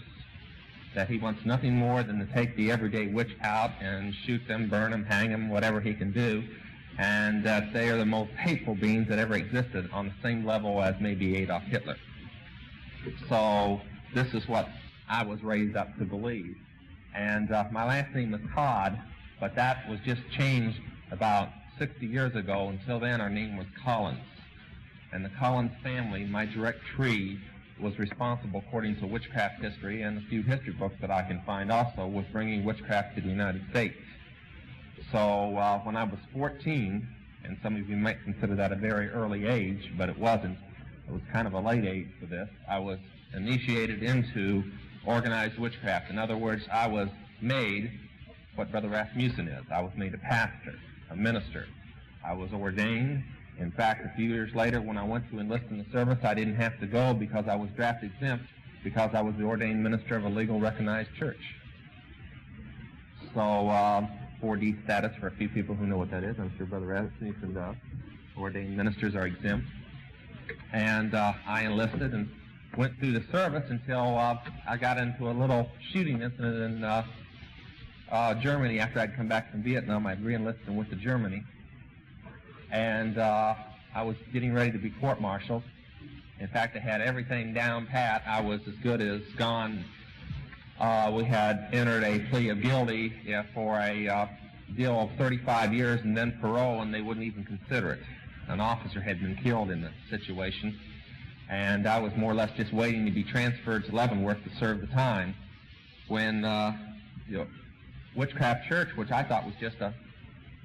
That he wants nothing more than to take the everyday witch out and shoot them, burn them, hang them, whatever he can do, and that they are the most hateful beings that ever existed, on the same level as maybe Adolf Hitler. So this is what I was raised up to believe. And my last name is Todd, but that was just changed about 60 years ago. Until then, our name was Collins. And the Collins family, my direct tree, was responsible, according to witchcraft history and a few history books that I can find also, with bringing witchcraft to the United States. So when I was 14, and some of you might consider that a very early age, but it wasn't. It was kind of a late age for this. I was initiated into organized witchcraft. In other words, I was made what Brother Rasmussen is. I was made a pastor, a minister. I was ordained. In fact, a few years later, when I went to enlist in the service, I didn't have to go because I was draft exempt, because I was the ordained minister of a legal recognized church. So, 4D status for a few people who know what that is. I'm sure Brother Rasmussen does. Ordained ministers are exempt. And I enlisted and went through the service until I got into a little shooting incident in Germany. After I'd come back from Vietnam, I'd re-enlisted and went to Germany. And I was getting ready to be court-martialed. In fact, I had everything down pat. I was as good as gone. We had entered a plea of guilty for a deal of 35 years and then parole, and they wouldn't even consider it. An officer had been killed in the situation, and I was more or less just waiting to be transferred to Leavenworth to serve the time when Witchcraft Church, which I thought was just a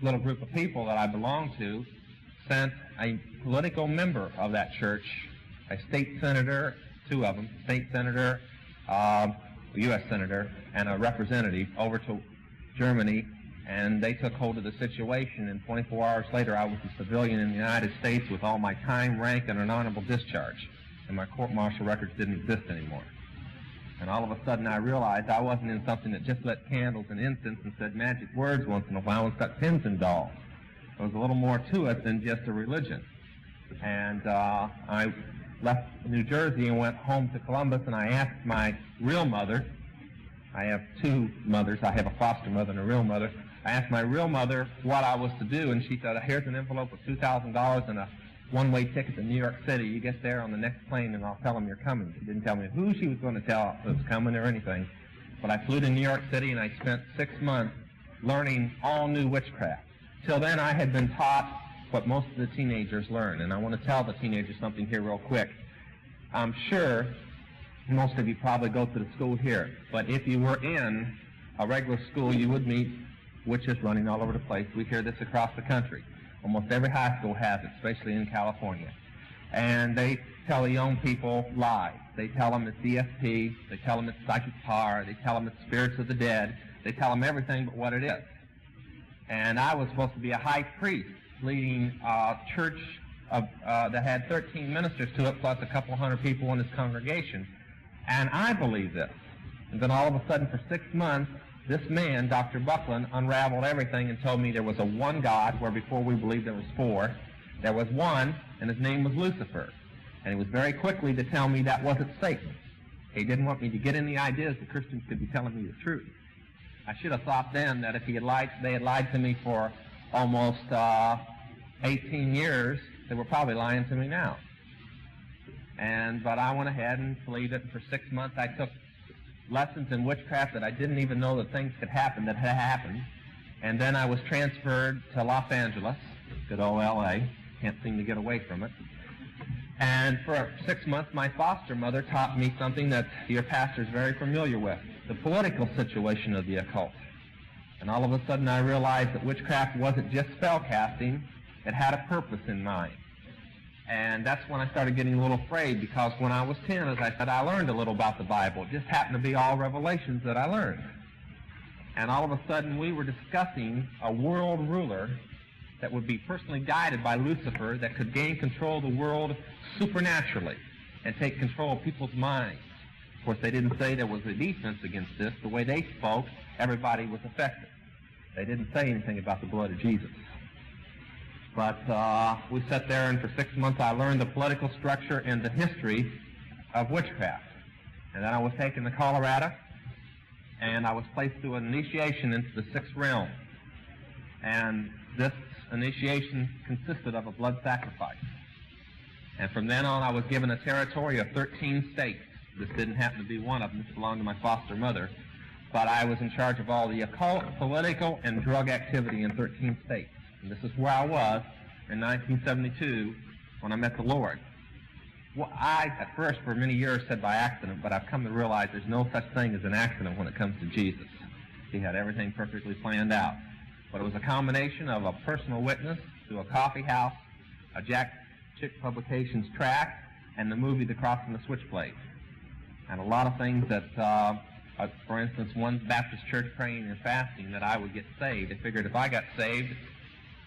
little group of people that I belonged to, sent a political member of that church, a state senator, two of them, state senator, a U.S. senator, and a representative over to Germany, and they took hold of the situation, and 24 hours later I was a civilian in the United States with all my time, rank, and an honorable discharge, and my court-martial records didn't exist anymore. And all of a sudden I realized I wasn't in something that just lit candles and incense and said magic words once in a while and cut pins and dolls. There was a little more to it than just a religion. And I left New Jersey and went home to Columbus, and I asked my real mother, I have two mothers, I have a foster mother and a real mother, I asked my real mother what I was to do, and she said, here's an envelope with $2,000 and a one-way ticket to New York City. You get there on the next plane and I'll tell them you're coming. She didn't tell me who she was going to tell was coming or anything. But I flew to New York City and I spent 6 months learning all new witchcraft. Till then I had been taught what most of the teenagers learn. And I want to tell the teenagers something here real quick. I'm sure most of you probably go to the school here. But if you were in a regular school, you would meet witches running all over the place. We hear this across the country. Almost every high school has it, especially in California. And they tell the young people lies. They tell them it's ESP. They tell them it's psychic power. They tell them it's spirits of the dead. They tell them everything but what it is. And I was supposed to be a high priest leading a church that had 13 ministers to it, plus a couple hundred people in this congregation. And I believed this. And then all of a sudden, for 6 months, This man, Dr. Buckland, unraveled everything and told me there was a one God, where before we believed there was four. There was one, and his name was Lucifer. And he was very quickly to tell me that wasn't Satan. He didn't want me to get any ideas that Christians could be telling me the truth. I should have thought then that if they had lied to me for almost 18 years, they were probably lying to me now. But I went ahead and believed it. And for 6 months, I took lessons in witchcraft that I didn't even know that things could happen that had happened. And then I was transferred to Los Angeles, good old L.A. Can't seem to get away from it. And for 6 months, my foster mother taught me something that your pastor is very familiar with, the political situation of the occult. And all of a sudden I realized that witchcraft wasn't just spell casting, it had a purpose in mind. And that's when I started getting a little afraid, because when I was 10, as I said, I learned a little about the Bible. It just happened to be all revelations that I learned. And all of a sudden we were discussing a world ruler that would be personally guided by Lucifer, that could gain control of the world supernaturally and take control of people's minds. Of course, they didn't say there was a defense against this. The way they spoke, everybody was affected. They didn't say anything about the blood of Jesus. But we sat there, and for 6 months I learned the political structure and the history of witchcraft. And then I was taken to Colorado, and I was placed through an initiation into the sixth realm. And this initiation consisted of a blood sacrifice. And from then on, I was given a territory of 13 states. This didn't happen to be one of them. This belonged to my foster mother. But I was in charge of all the occult, political, and drug activity in 13 states. And this is where I was in 1972 when I met the Lord. Well, I, at first, for many years, said by accident, but I've come to realize there's no such thing as an accident when it comes to Jesus. He had everything perfectly planned out. But it was a combination of a personal witness to a coffee house, a Jack Chick Publications tract, and the movie The Cross and the Switchblade. And a lot of things that, for instance, one Baptist church praying and fasting that I would get saved. They figured if I got saved,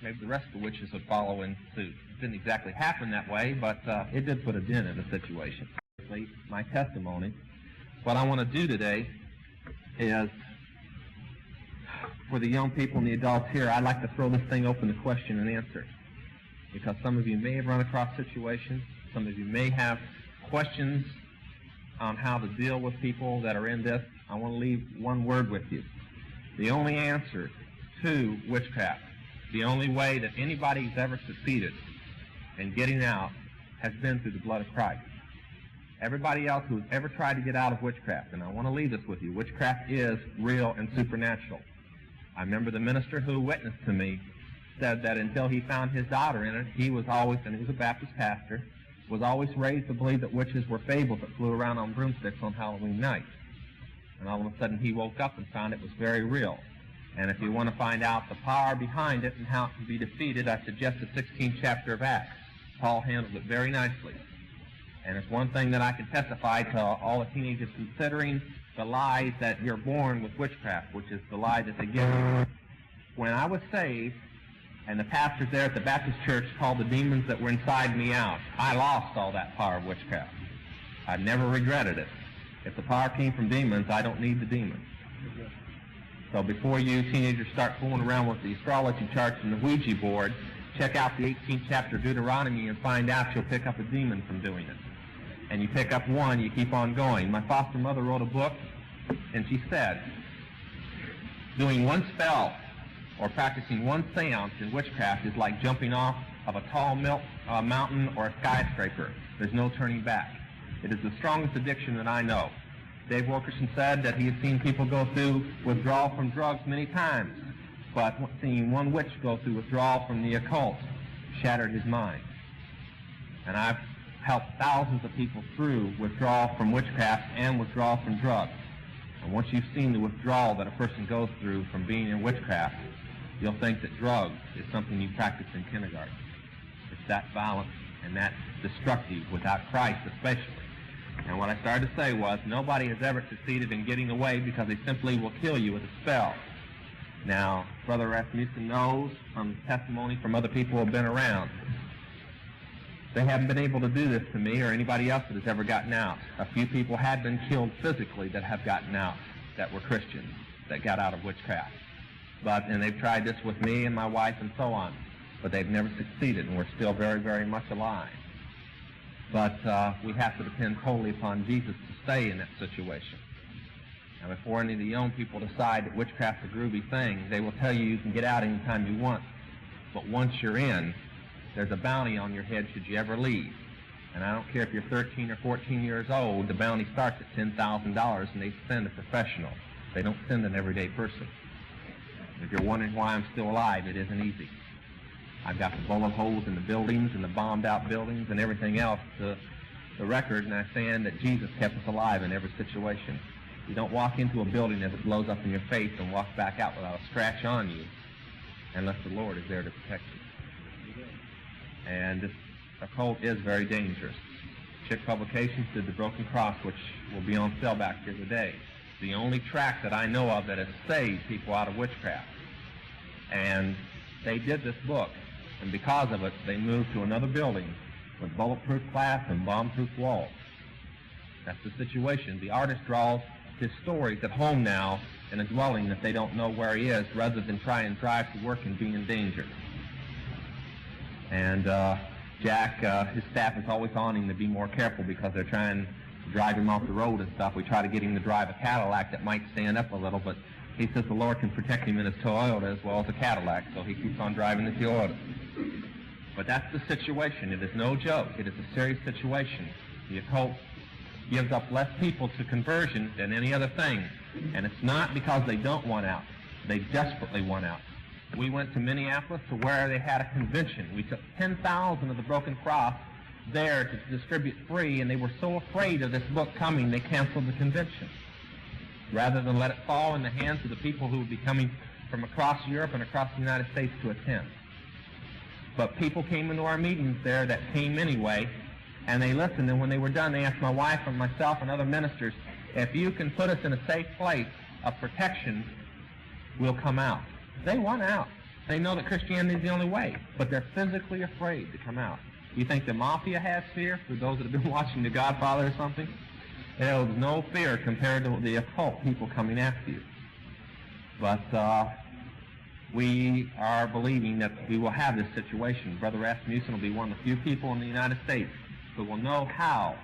maybe the rest of the witches would follow in suit. It didn't exactly happen that way, but it did put a dent in the situation. My testimony. What I want to do today is, for the young people and the adults here, I'd like to throw this thing open to question and answer. Because some of you may have run across situations, some of you may have questions on how to deal with people that are in this. I want to leave one word with you. The only answer to witchcraft, the only way that anybody's ever succeeded in getting out, has been through the blood of Christ. Everybody else who's ever tried to get out of witchcraft, and I want to leave this with you, witchcraft is real and supernatural. I remember the minister who witnessed to me said that until he found his daughter in it, he was always, and he was a Baptist pastor, was always raised to believe that witches were fables that flew around on broomsticks on Halloween night. And all of a sudden he woke up and found it was very real. And if you want to find out the power behind it and how it can be defeated, I suggest the 16th chapter of Acts. Paul handles it very nicely. And it's one thing that I can testify to all the teenagers considering the lie that you're born with witchcraft, which is the lie that they give you. When I was saved, and the pastors there at the Baptist church called the demons that were inside me out, I lost all that power of witchcraft. I've never regretted it. If the power came from demons, I don't need the demons. So before you teenagers start fooling around with the astrology charts and the Ouija board, check out the 18th chapter of Deuteronomy and find out you'll pick up a demon from doing it. And you pick up one, you keep on going. My foster mother wrote a book, and she said, doing one spell or practicing one seance in witchcraft is like jumping off of a tall mountain or a skyscraper. There's no turning back. It is the strongest addiction that I know. Dave Wilkerson said that he had seen people go through withdrawal from drugs many times, but seeing one witch go through withdrawal from the occult shattered his mind. And I've helped thousands of people through withdrawal from witchcraft and withdrawal from drugs. And once you've seen the withdrawal that a person goes through from being in witchcraft, you'll think that drugs is something you practice in kindergarten. It's that violent and that destructive without Christ especially. And what I started to say was, nobody has ever succeeded in getting away because they simply will kill you with a spell. Now, Brother Rasmussen knows from testimony from other people who have been around, they haven't been able to do this to me or anybody else that has ever gotten out. A few people had been killed physically that have gotten out that were Christians. that got out of witchcraft. And they've tried this with me and my wife and so on, but they've never succeeded, and we're still very, very much alive. But we have to depend totally upon Jesus to stay in that situation. Now, before any of the young people decide that witchcraft's a groovy thing, they will tell you you can get out anytime you want. But once you're in, there's a bounty on your head should you ever leave. And I don't care if you're 13 or 14 years old, the bounty starts at $10,000, and they send a professional. They don't send an everyday person. If you're wondering why I'm still alive, it isn't easy. I've got the bullet holes in the buildings and the bombed-out buildings and everything else to the record, and I'm saying that Jesus kept us alive in every situation. You don't walk into a building as it blows up in your face and walk back out without a scratch on you unless the Lord is there to protect you. And this occult is very dangerous. Chick Publications did The Broken Cross, which will be on sale back here today. The only tract that I know of that has saved people out of witchcraft. And they did this book, and because of it, they moved to another building with bulletproof glass and bomb-proof walls. That's the situation. The artist draws his stories at home now in a dwelling that they don't know where he is, rather than try and drive to work and be in danger. And Jack, his staff is always on him to be more careful because they're trying to drive him off the road and stuff. We try to get him to drive a Cadillac that might stand up a little, but he says the Lord can protect him in his Toyota as well as a Cadillac, so he keeps on driving the Toyota. But that's the situation. It is no joke. It is a serious situation. The occult gives up less people to conversion than any other thing. And it's not because they don't want out. They desperately want out. We went to Minneapolis to where they had a convention. We took 10,000 of the Broken Cross there to distribute free, and they were so afraid of this book coming, they canceled the convention. Rather than let it fall in the hands of the people who would be coming from across Europe and across the United States to attend. But people came into our meetings there that came anyway, and they listened, and when they were done, they asked my wife and myself and other ministers, if you can put us in a safe place of protection, we'll come out. They want out. They know that Christianity is the only way, but they're physically afraid to come out. You think the mafia has fear, for those that have been watching The Godfather or something? There's no fear compared to the occult people coming after you. But we are believing that we will have this situation. Brother Rasmussen will be one of the few people in the United States who will know how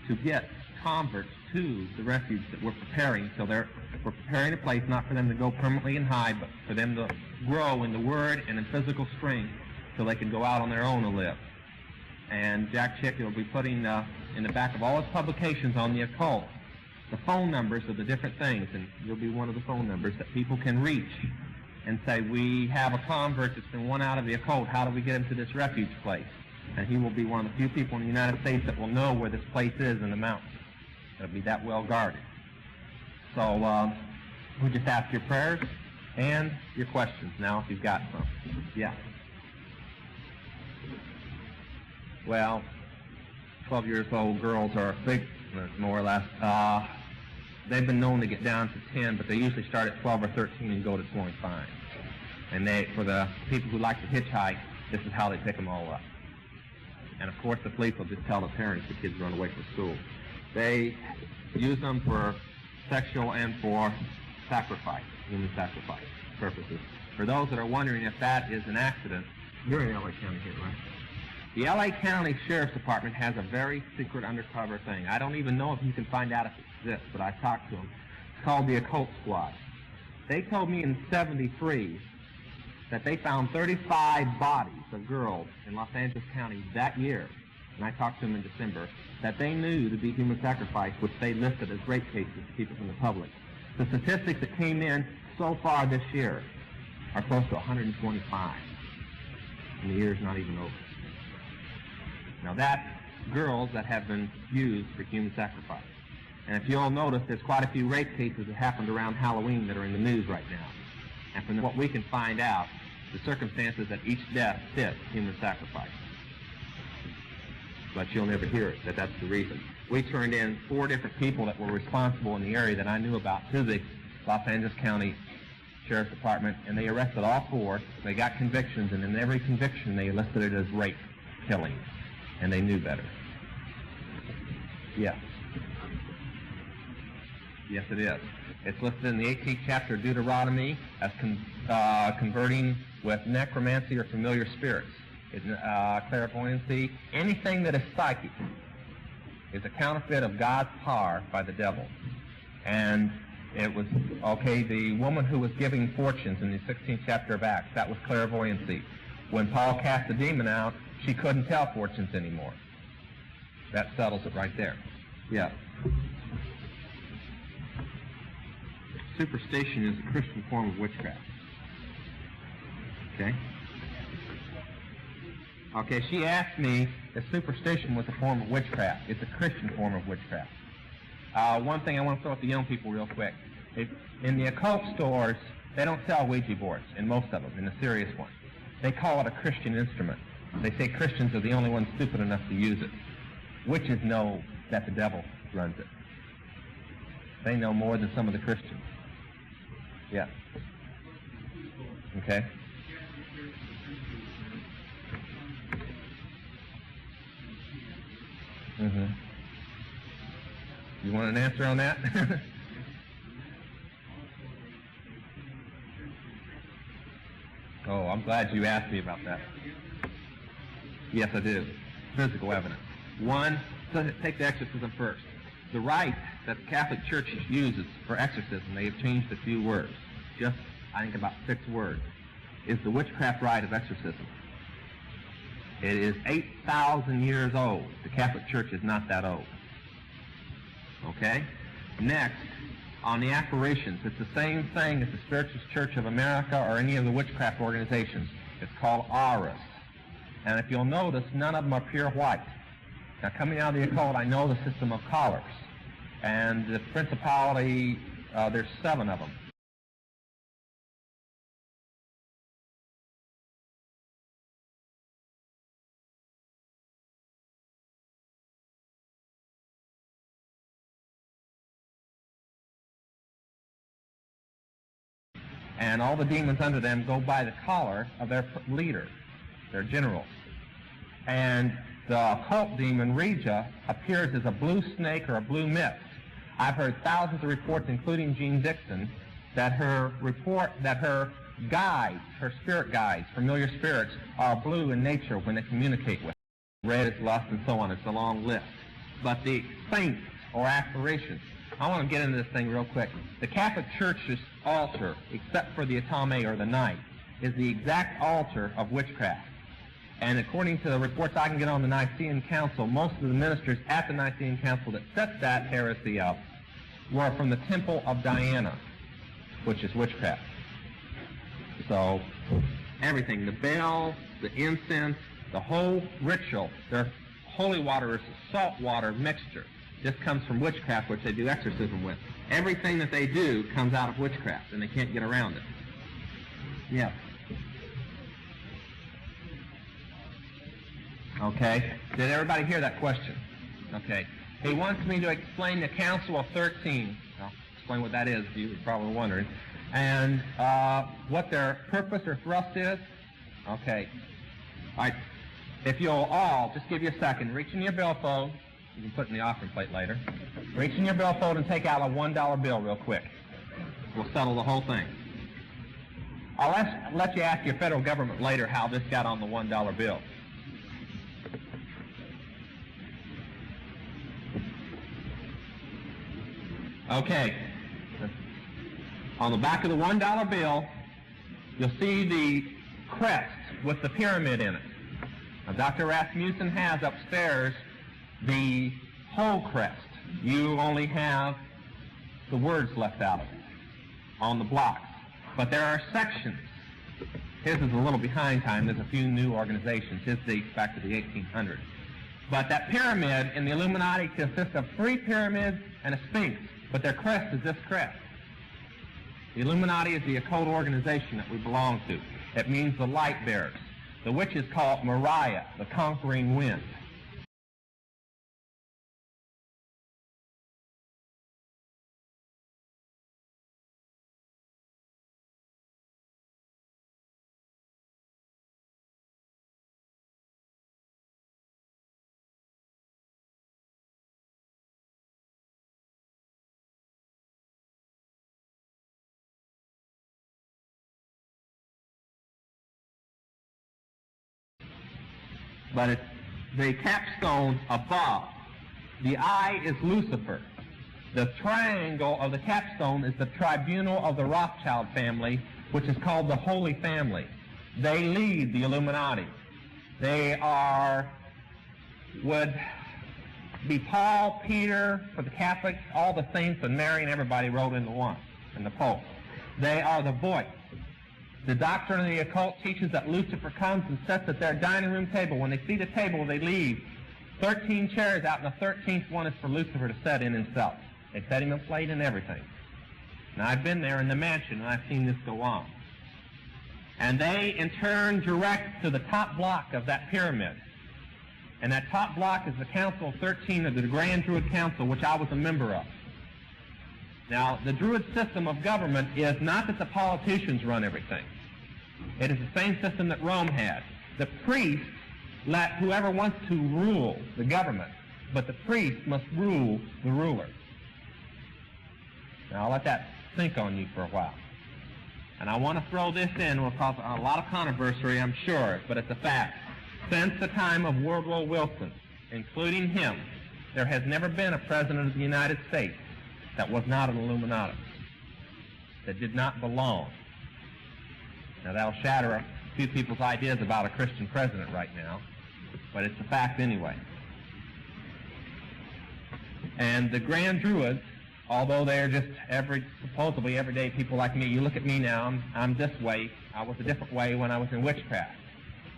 to get converts to the refuge that we're preparing. So we're preparing a place not for them to go permanently and hide, but for them to grow in the Word and in physical strength so they can go out on their own and live. And Jack Chick will be putting in the back of all his publications on the occult the phone numbers of the different things, and you'll be one of the phone numbers that people can reach and say, we have a convert that's been won out of the occult. How do we get him to this refuge place? And he will be one of the few people in the United States that will know where this place is in the mountains. It'll be that well guarded. So we just ask your prayers and your questions now if you've got some. Yeah. Well, 12 years old girls are big, more or less. They've been known to get down to 10, but they usually start at 12 or 13 and go to 25. And for the people who like to hitchhike, this is how they pick them all up. And of course, the police will just tell the parents the kids run away from school. They use them for sexual and for sacrifice, human sacrifice purposes. For those that are wondering if that is an accident, you're in LA County here, right? The LA County Sheriff's Department has a very secret undercover thing. I don't even know if you can find out if it exists, but I talked to them. It's called the Occult Squad. They told me in '73 that they found 35 bodies of girls in Los Angeles County that year, and I talked to them in December, that they knew to be human sacrifice, which they listed as rape cases to keep it from the public. The statistics that came in so far this year are close to 125, and the year's not even over. Now that's girls that have been used for human sacrifice. And if you'll notice, there's quite a few rape cases that happened around Halloween that are in the news right now. And from what we can find out, the circumstances that each death fit human sacrifice. But you'll never hear it, that's the reason. We turned in 4 different people that were responsible in the area that I knew about to the Los Angeles County Sheriff's Department, and they arrested all 4. They got convictions, and in every conviction they listed it as rape, killing. And they knew better. Yes. Yes, it is. It's listed in the 18th chapter of Deuteronomy as converting with necromancy or familiar spirits. Clairvoyancy, anything that is psychic is a counterfeit of God's power by the devil. And it was, okay, the woman who was giving fortunes in the 16th chapter of Acts, that was clairvoyancy. When Paul cast the demon out, she couldn't tell fortunes anymore. That settles it right there. Yeah. Superstition is a Christian form of witchcraft. Okay? Okay, she asked me if superstition was a form of witchcraft. It's a Christian form of witchcraft. One thing I want to throw at the young people real quick. In the occult stores, they don't sell Ouija boards, in most of them, in the serious ones. They call it a Christian instrument. They say Christians are the only ones stupid enough to use it. Witches know that the devil runs it. They know more than some of the Christians. Yeah. Okay. Mm-hmm. You want an answer on that? Oh, I'm glad you asked me about that. Yes, I do. Physical evidence. One, take the exorcism first. The rite that the Catholic Church uses for exorcism, they have changed a few words. Just, I think, about 6 words. Is the witchcraft rite of exorcism. It is 8,000 years old. The Catholic Church is not that old. Okay? Next, on the apparitions, it's the same thing as the Spiritual Church of America or any of the witchcraft organizations. It's called auras. And if you'll notice, none of them are pure white. Now, coming out of the occult, I know the system of colors. And the principality, there's 7 of them. And all the demons under them go by the collar of their leader, their generals. And the occult demon, Regia, appears as a blue snake or a blue mist. I've heard thousands of reports, including Jean Dixon, that her guides, her spirit guides, familiar spirits, are blue in nature when they communicate with her. Red is lust and so on. It's a long list. But the saints or apparitions, I want to get into this thing real quick. The Catholic Church's altar, except for the Atame or the knife, is the exact altar of witchcraft. And according to the reports I can get on the Nicene Council, most of the ministers at the Nicene Council that set that heresy up were from the Temple of Diana, which is witchcraft. So, everything, the bell, the incense, the whole ritual, their holy water is a salt water mixture. This comes from witchcraft, which they do exorcism with. Everything that they do comes out of witchcraft, and they can't get around it. Yeah. Okay. Did everybody hear that question? Okay. He wants me to explain the Council of 13. I'll explain what that is, if you were probably wondering. And what their purpose or thrust is. Okay. All right. If you'll all, just give you a second, reach in your billfold. You can put it in the offering plate later. Reach in your billfold and take out a $1 bill real quick. We'll settle the whole thing. I'll let you ask your federal government later how this got on the $1 bill. Okay. On the back of the $1 bill, you'll see the crest with the pyramid in it. Now, Dr. Rasmussen has upstairs the whole crest. You only have the words left out of it on the blocks. But there are sections. His is a little behind time. There's a few new organizations. His dates back to the 1800s. But that pyramid in the Illuminati consists of 3 pyramids and a sphinx. But their crest is this crest. The Illuminati is the occult organization that we belong to. It means the light bearers. The witches call it Moriah, the Conquering Wind. but it's the capstone above. The eye is Lucifer. The triangle of the capstone is the tribunal of the Rothschild family, which is called the Holy Family. They lead the Illuminati. They would be Paul, Peter, for the Catholics, all the saints and Mary and everybody rolled into one, and the Pope. They are the voice. The doctrine of the occult teaches that Lucifer comes and sits at their dining room table. When they see the table, they leave 13 chairs out, and the 13th one is for Lucifer to sit in himself. They set him a plate and everything. Now, I've been there in the mansion, and I've seen this go on. And they, in turn, direct to the top block of that pyramid. And that top block is the Council of 13 of the Grand Druid Council, which I was a member of. Now, the Druid system of government is not that the politicians run everything. It is the same system that Rome had. The priests let whoever wants to rule the government, but the priest must rule the ruler. Now, I'll let that sink on you for a while. And I want to throw this in. It will cause a lot of controversy, I'm sure, but it's a fact. Since the time of Woodrow Wilson, including him, there has never been a president of the United States that was not an Illuminati, that did not belong. Now, that'll shatter a few people's ideas about a Christian president right now, but it's a fact anyway. And the Grand Druids, although they're just supposedly everyday people like me, you look at me now, I'm this way. I was a different way when I was in witchcraft.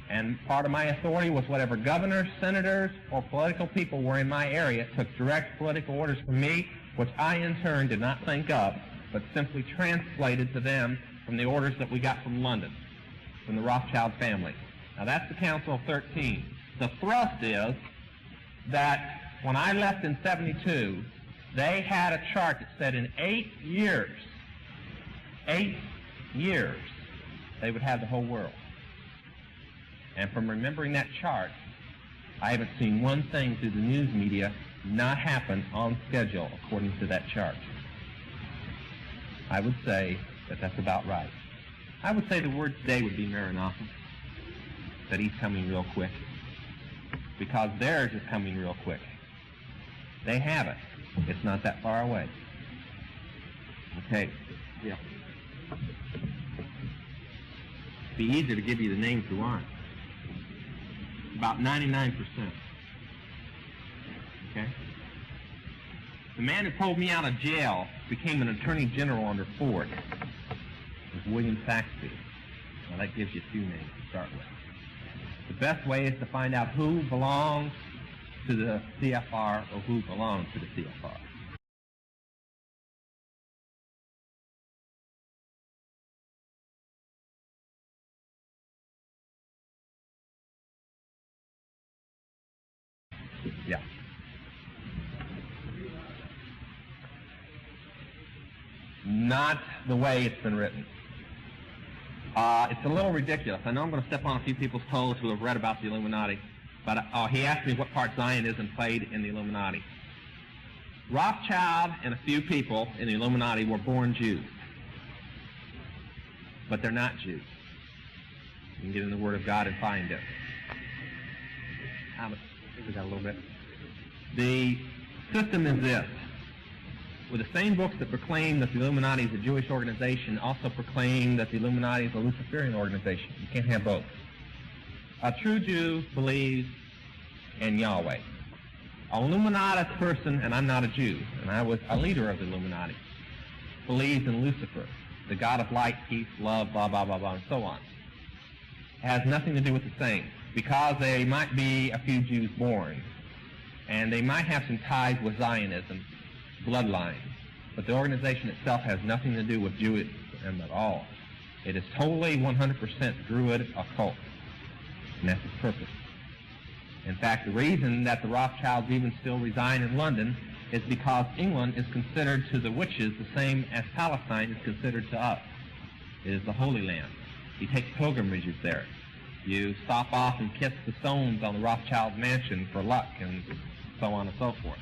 And part of my authority was whatever governors, senators, or political people were in my area took direct political orders from me, which I in turn did not think of, but simply translated to them from the orders that we got from London, from the Rothschild family. Now that's the Council of 13. The thrust is that when I left in 72, they had a chart that said in 8 years, they would have the whole world. And from remembering that chart, I haven't seen one thing through the news media not happen on schedule according to that chart. I would say that that's about right. I would say the word today would be Maranatha, that he's coming real quick, because theirs is coming real quick. They have it. It's not that far away. Okay. Yeah. It'd be easier to give you the names who aren't. About 99%. Okay? The man who pulled me out of jail became an attorney general under Ford. It was William Saxby. Well, that gives you two names to start with. The best way is to find out who belongs to the CFR or who belongs to the CFR. Yeah. Not the way it's been written. It's a little ridiculous. I know I'm going to step on a few people's toes who have read about the Illuminati, but he asked me what part Zionism played in the Illuminati. Rothschild and a few people in the Illuminati were born Jews, but they're not Jews. You can get in the Word of God and find it. I think we got a little bit. The system is this. With the same books that proclaim that the Illuminati is a Jewish organization also proclaim that the Illuminati is a Luciferian organization. You can't have both. A true Jew believes in Yahweh. An Illuminati person, and I'm not a Jew, and I was a leader of the Illuminati, believes in Lucifer, the god of light, peace, love, blah, blah, blah, blah, and so on. It has nothing to do with the same, because there might be a few Jews born, and they might have some ties with Zionism, bloodline, but the organization itself has nothing to do with Judaism at all. It is totally 100% Druid occult, and that's its purpose. In fact, the reason that the Rothschilds even still reside in London is because England is considered to the witches the same as Palestine is considered to us. It is the Holy Land. You take pilgrimages there. You stop off and kiss the stones on the Rothschild mansion for luck, and so on and so forth.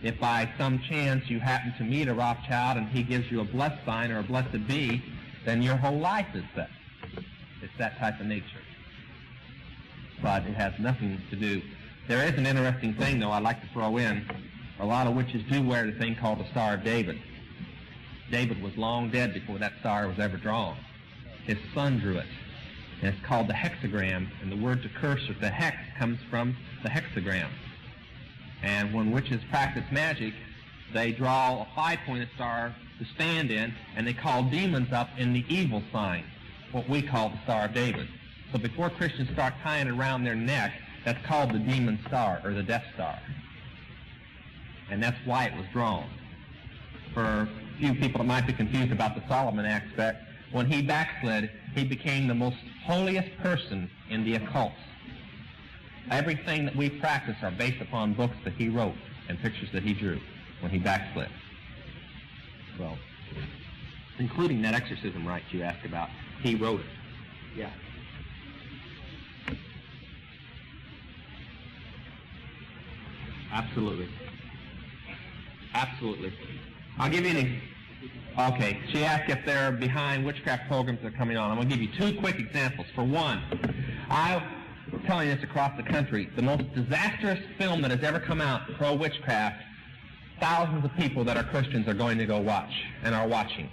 If by some chance you happen to meet a Rothschild and he gives you a blessed sign or a blessed bee, then your whole life is set. It's that type of nature. but it has nothing to do. There is an interesting thing, though, I'd like to throw in. A lot of witches do wear the thing called the Star of David. David was long dead before that star was ever drawn. His son drew it. And it's called the hexagram, and the word to curse or to hex comes from the hexagram. And when witches practice magic, they draw a five-pointed star to stand in, and they call demons up in the evil sign, what we call the Star of David. So before Christians start tying it around their neck, that's called the demon star, or the Death Star. And that's why it was drawn. For a few people that might be confused about the Solomon aspect, when he backslid, he became the most holiest person in the occult. Everything that we practice are based upon books that he wrote and pictures that he drew when he backslid. Well, including that exorcism rite you asked about, he wrote it. Yeah. Absolutely. Absolutely. I'll give you an... Okay, she asked if they're behind witchcraft programs that are coming on. I'm going to give you two quick examples. For one, I'm telling you this across the country, the most disastrous film that has ever come out pro-witchcraft, thousands of people that are Christians are going to go watch and are watching.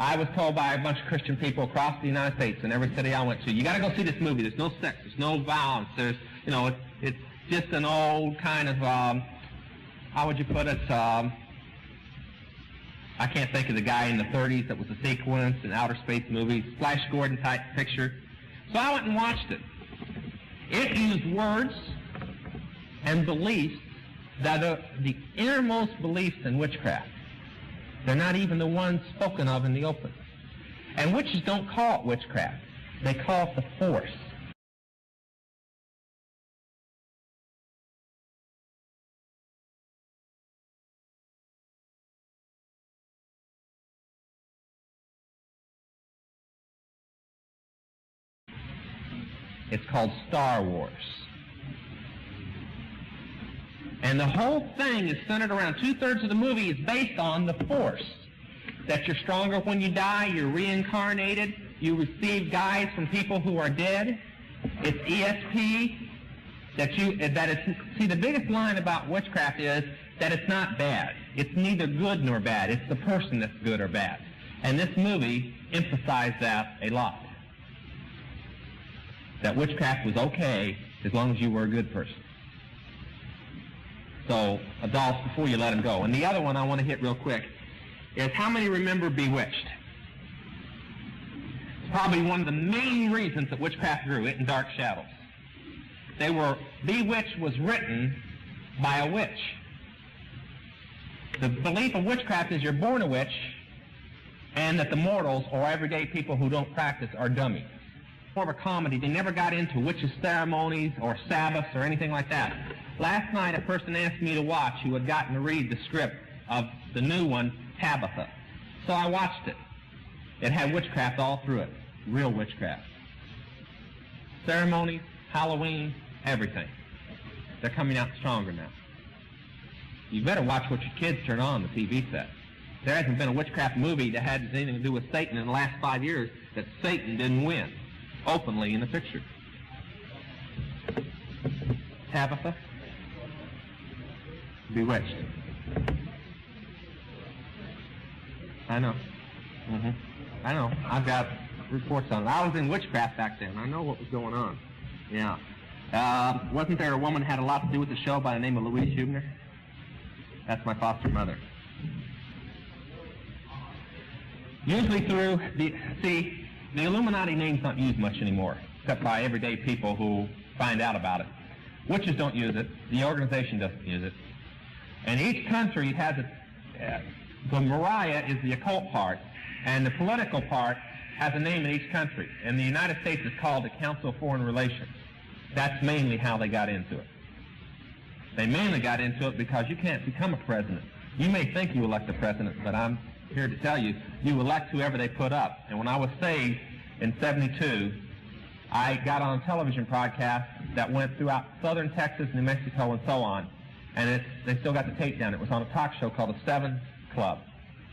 I was told by a bunch of Christian people across the United States in every city I went to, you got to go see this movie. There's no sex, there's no violence, there's, you know, it's just an old kind of, how would you put it, I can't think of the guy in the 30s that was a sequence in outer space movies, Flash Gordon type picture. So I went and watched it. It used words and beliefs that are the innermost beliefs in witchcraft. They're not even the ones spoken of in the open. And witches don't call it witchcraft. They call it the force. It's called Star Wars. And the whole thing is centered around, two-thirds of the movie is based on the Force. That you're stronger when you die, you're reincarnated, you receive guides from people who are dead. It's ESP, see, the biggest line about witchcraft is that it's not bad. It's neither good nor bad. It's the person that's good or bad. And this movie emphasized that a lot. That witchcraft was okay as long as you were a good person. So, adults, before you let them go. And the other one I want to hit real quick is how many remember Bewitched? It's probably one of the main reasons that witchcraft grew, it and Dark Shadows. Bewitched was written by a witch. The belief of witchcraft is you're born a witch and that the mortals, or everyday people who don't practice, are dummies. More of a comedy. They never got into witches' ceremonies or Sabbaths or anything like that. Last night, a person asked me to watch who had gotten to read the script of the new one, Tabitha. So I watched it. It had witchcraft all through it. Real witchcraft. Ceremonies, Halloween, everything. They're coming out stronger now. You better watch what your kids turn on the TV set. There hasn't been a witchcraft movie that had anything to do with Satan in the last 5 years that Satan didn't win openly in the picture. Tabitha? Bewitched. I know. I know. I've got reports on it. I was in witchcraft back then. I know what was going on. Yeah. Wasn't there a woman who had a lot to do with the show by the name of Louise Huebner? That's my foster mother. Usually through the Illuminati name's not used much anymore, except by everyday people who find out about it. Witches don't use it. The organization doesn't use it. And each country has the Moriah is the occult part, and the political part has a name in each country. And the United States is called the Council of Foreign Relations. That's mainly how they got into it. They mainly got into it because you can't become a president. You may think you elect a president, but I'm here to tell you, you elect whoever they put up. And when I was saved in 72, I got on a television broadcast that went throughout southern Texas, New Mexico, and so on. And they still got the tape down. It was on a talk show called the 7 Club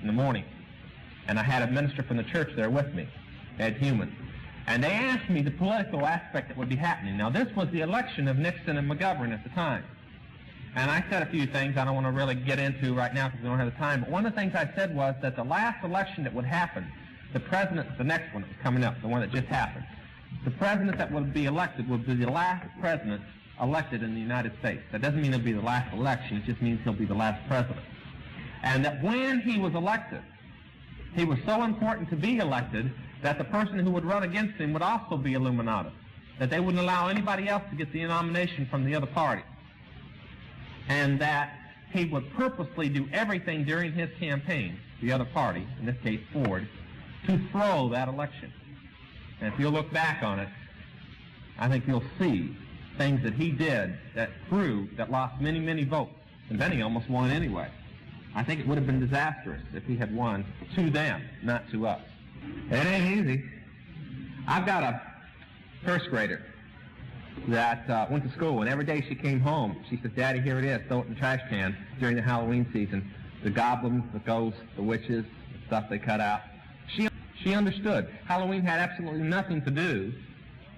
in the morning. And I had a minister from the church there with me, Ed Human. And they asked me the political aspect that would be happening. Now, this was the election of Nixon and McGovern at the time. And I said a few things I don't want to really get into right now because we don't have the time. But one of the things I said was that the last election that would happen, the next one that was coming up, the one that just happened, the president that would be elected would be the last president elected in the United States. That doesn't mean it'll be the last election. It just means he'll be the last president. And that when he was elected, he was so important to be elected that the person who would run against him would also be Illuminati. That they wouldn't allow anybody else to get the nomination from the other party. And that he would purposely do everything during his campaign, the other party, in this case Ford, to throw that election. And if you'll look back on it, I think you'll see things that he did that lost many, many votes. And then he almost won anyway. I think it would have been disastrous if he had won to them, not to us. It ain't easy. I've got a first grader that went to school, and every day she came home, she said, "Daddy, here it is, throw it in the trash can during the Halloween season. The goblins, the ghosts, the witches, the stuff they cut out." She understood. Halloween had absolutely nothing to do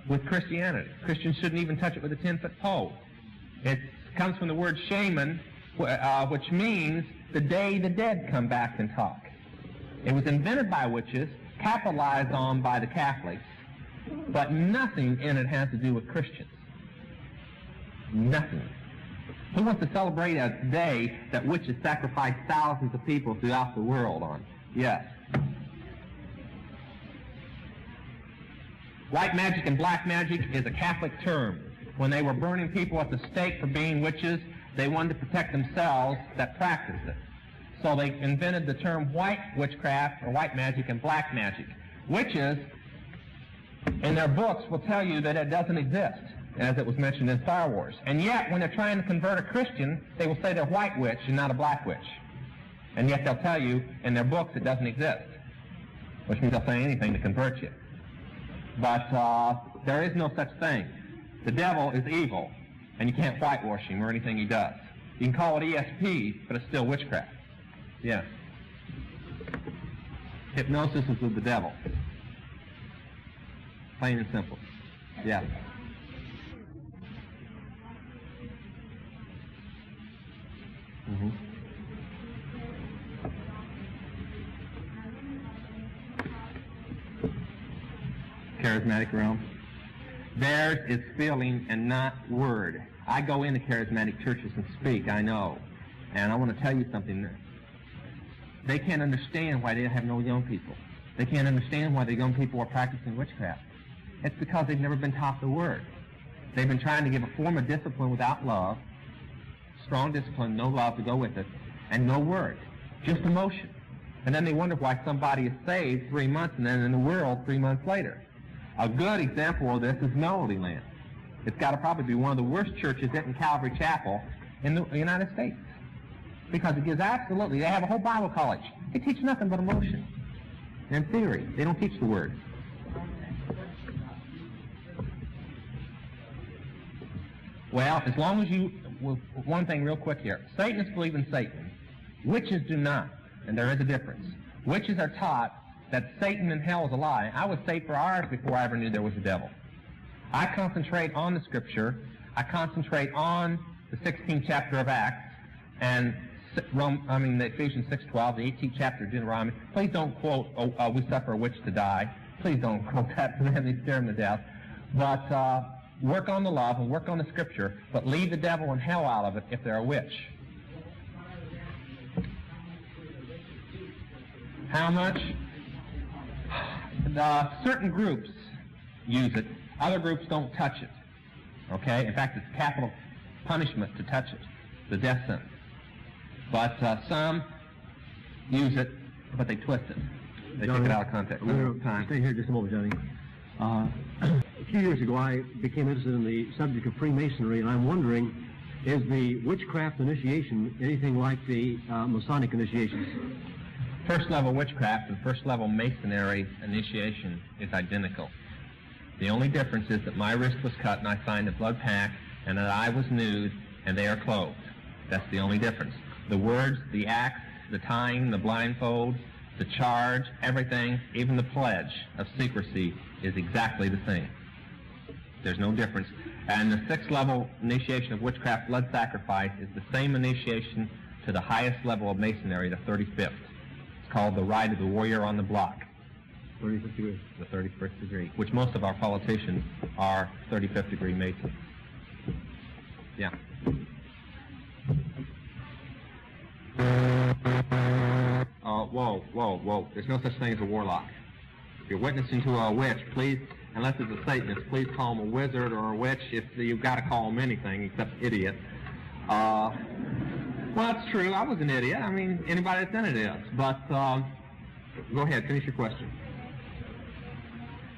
with Christianity. Christians shouldn't even touch it with a 10-foot pole. It comes from the word shaman, which means the day the dead come back and talk. It was invented by witches, capitalized on by the Catholics, but nothing in it has to do with Christians. Nothing. Who wants to celebrate a day that witches sacrificed thousands of people throughout the world on? Yes. White magic and black magic is a Catholic term. When they were burning people at the stake for being witches, they wanted to protect themselves that practiced it. So they invented the term white witchcraft or white magic and black magic. Witches, in their books, will tell you that it doesn't exist, as it was mentioned in Star Wars. And yet, when they're trying to convert a Christian, they will say they're white witch and not a black witch. And yet they'll tell you in their books it doesn't exist, which means they'll say anything to convert you. But there is no such thing. The devil is evil, and you can't whitewash him or anything he does. You can call it ESP, but it's still witchcraft. Yes. Hypnosis is with the devil. Plain and simple. Yeah. Charismatic realm. Theirs is feeling and not word. I go into charismatic churches and speak, I know. And I want to tell you something. They can't understand why they have no young people. They can't understand why the young people are practicing witchcraft. It's because they've never been taught the word. They've been trying to give a form of discipline without love, strong discipline, no love to go with it, and no word, just emotion. And then they wonder why somebody is saved 3 months and then in the world 3 months later. A good example of this is Melody Land. It's got to probably be one of the worst churches in Calvary Chapel in the United States. Because it gives absolutely, they have a whole Bible college. They teach nothing but emotion and theory. They don't teach the word. Well, as long as you, one thing real quick here. Satanists believe in Satan. Witches do not, and there is a difference. Witches are taught that Satan and hell is a lie. I was saved for hours before I ever knew there was a devil. I concentrate on the Scripture. I concentrate on the 16th chapter of Acts and the Ephesians 6:12, the 18th chapter of Deuteronomy. Please don't quote, we suffer a witch to die. Please don't quote that to them. They scare them to death. But work on the love and work on the Scripture, but leave the devil and hell out of it if they're a witch. How much? Certain groups use it. Other groups don't touch it. Okay? In fact, it's capital punishment to touch it, the death sentence. But some use it, but they twist it. They take it out of context. Stay here just a moment, Johnny. A few years ago, I became interested in the subject of Freemasonry, and I'm wondering, is the witchcraft initiation anything like the Masonic initiations? First level witchcraft and first level Masonry initiation is identical. The only difference is that my wrist was cut and I signed a blood pact, and that I was nude and they are clothed. That's the only difference. The words, the acts, the tying, the blindfold, the charge, everything, even the pledge of secrecy is exactly the same. There's no difference. And the 6th level initiation of witchcraft, blood sacrifice, is the same initiation to the highest level of Masonry, the 35th. It's called the Rite of the Warrior on the Block. 35th degree. The 31st degree, which most of our politicians are 35th degree Masons. Yeah. Whoa. There's no such thing as a warlock. If you're witnessing to a witch, please, unless it's a Satanist, please call them a wizard or a witch. If you've got to call them anything except idiot. Well, that's true. I was an idiot. I mean, anybody that's done it is. But go ahead, finish your question.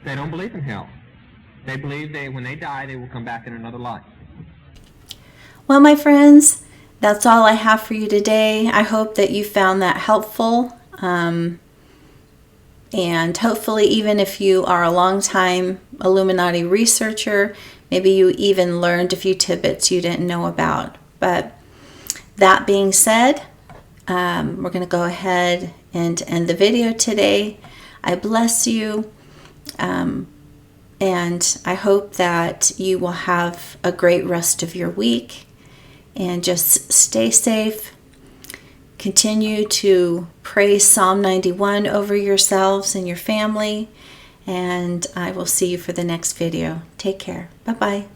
They don't believe in hell. They believe when they die, they will come back in another life. Well, my friends, that's all I have for you today. I hope that you found that helpful. And hopefully, even if you are a long-time Illuminati researcher, maybe you even learned a few tidbits you didn't know about. But that being said, we're going to go ahead and end the video today. I bless you. And I hope that you will have a great rest of your week, and just stay safe. Continue to pray Psalm 91 over yourselves and your family, and I will see you for the next video. Take care. Bye-bye.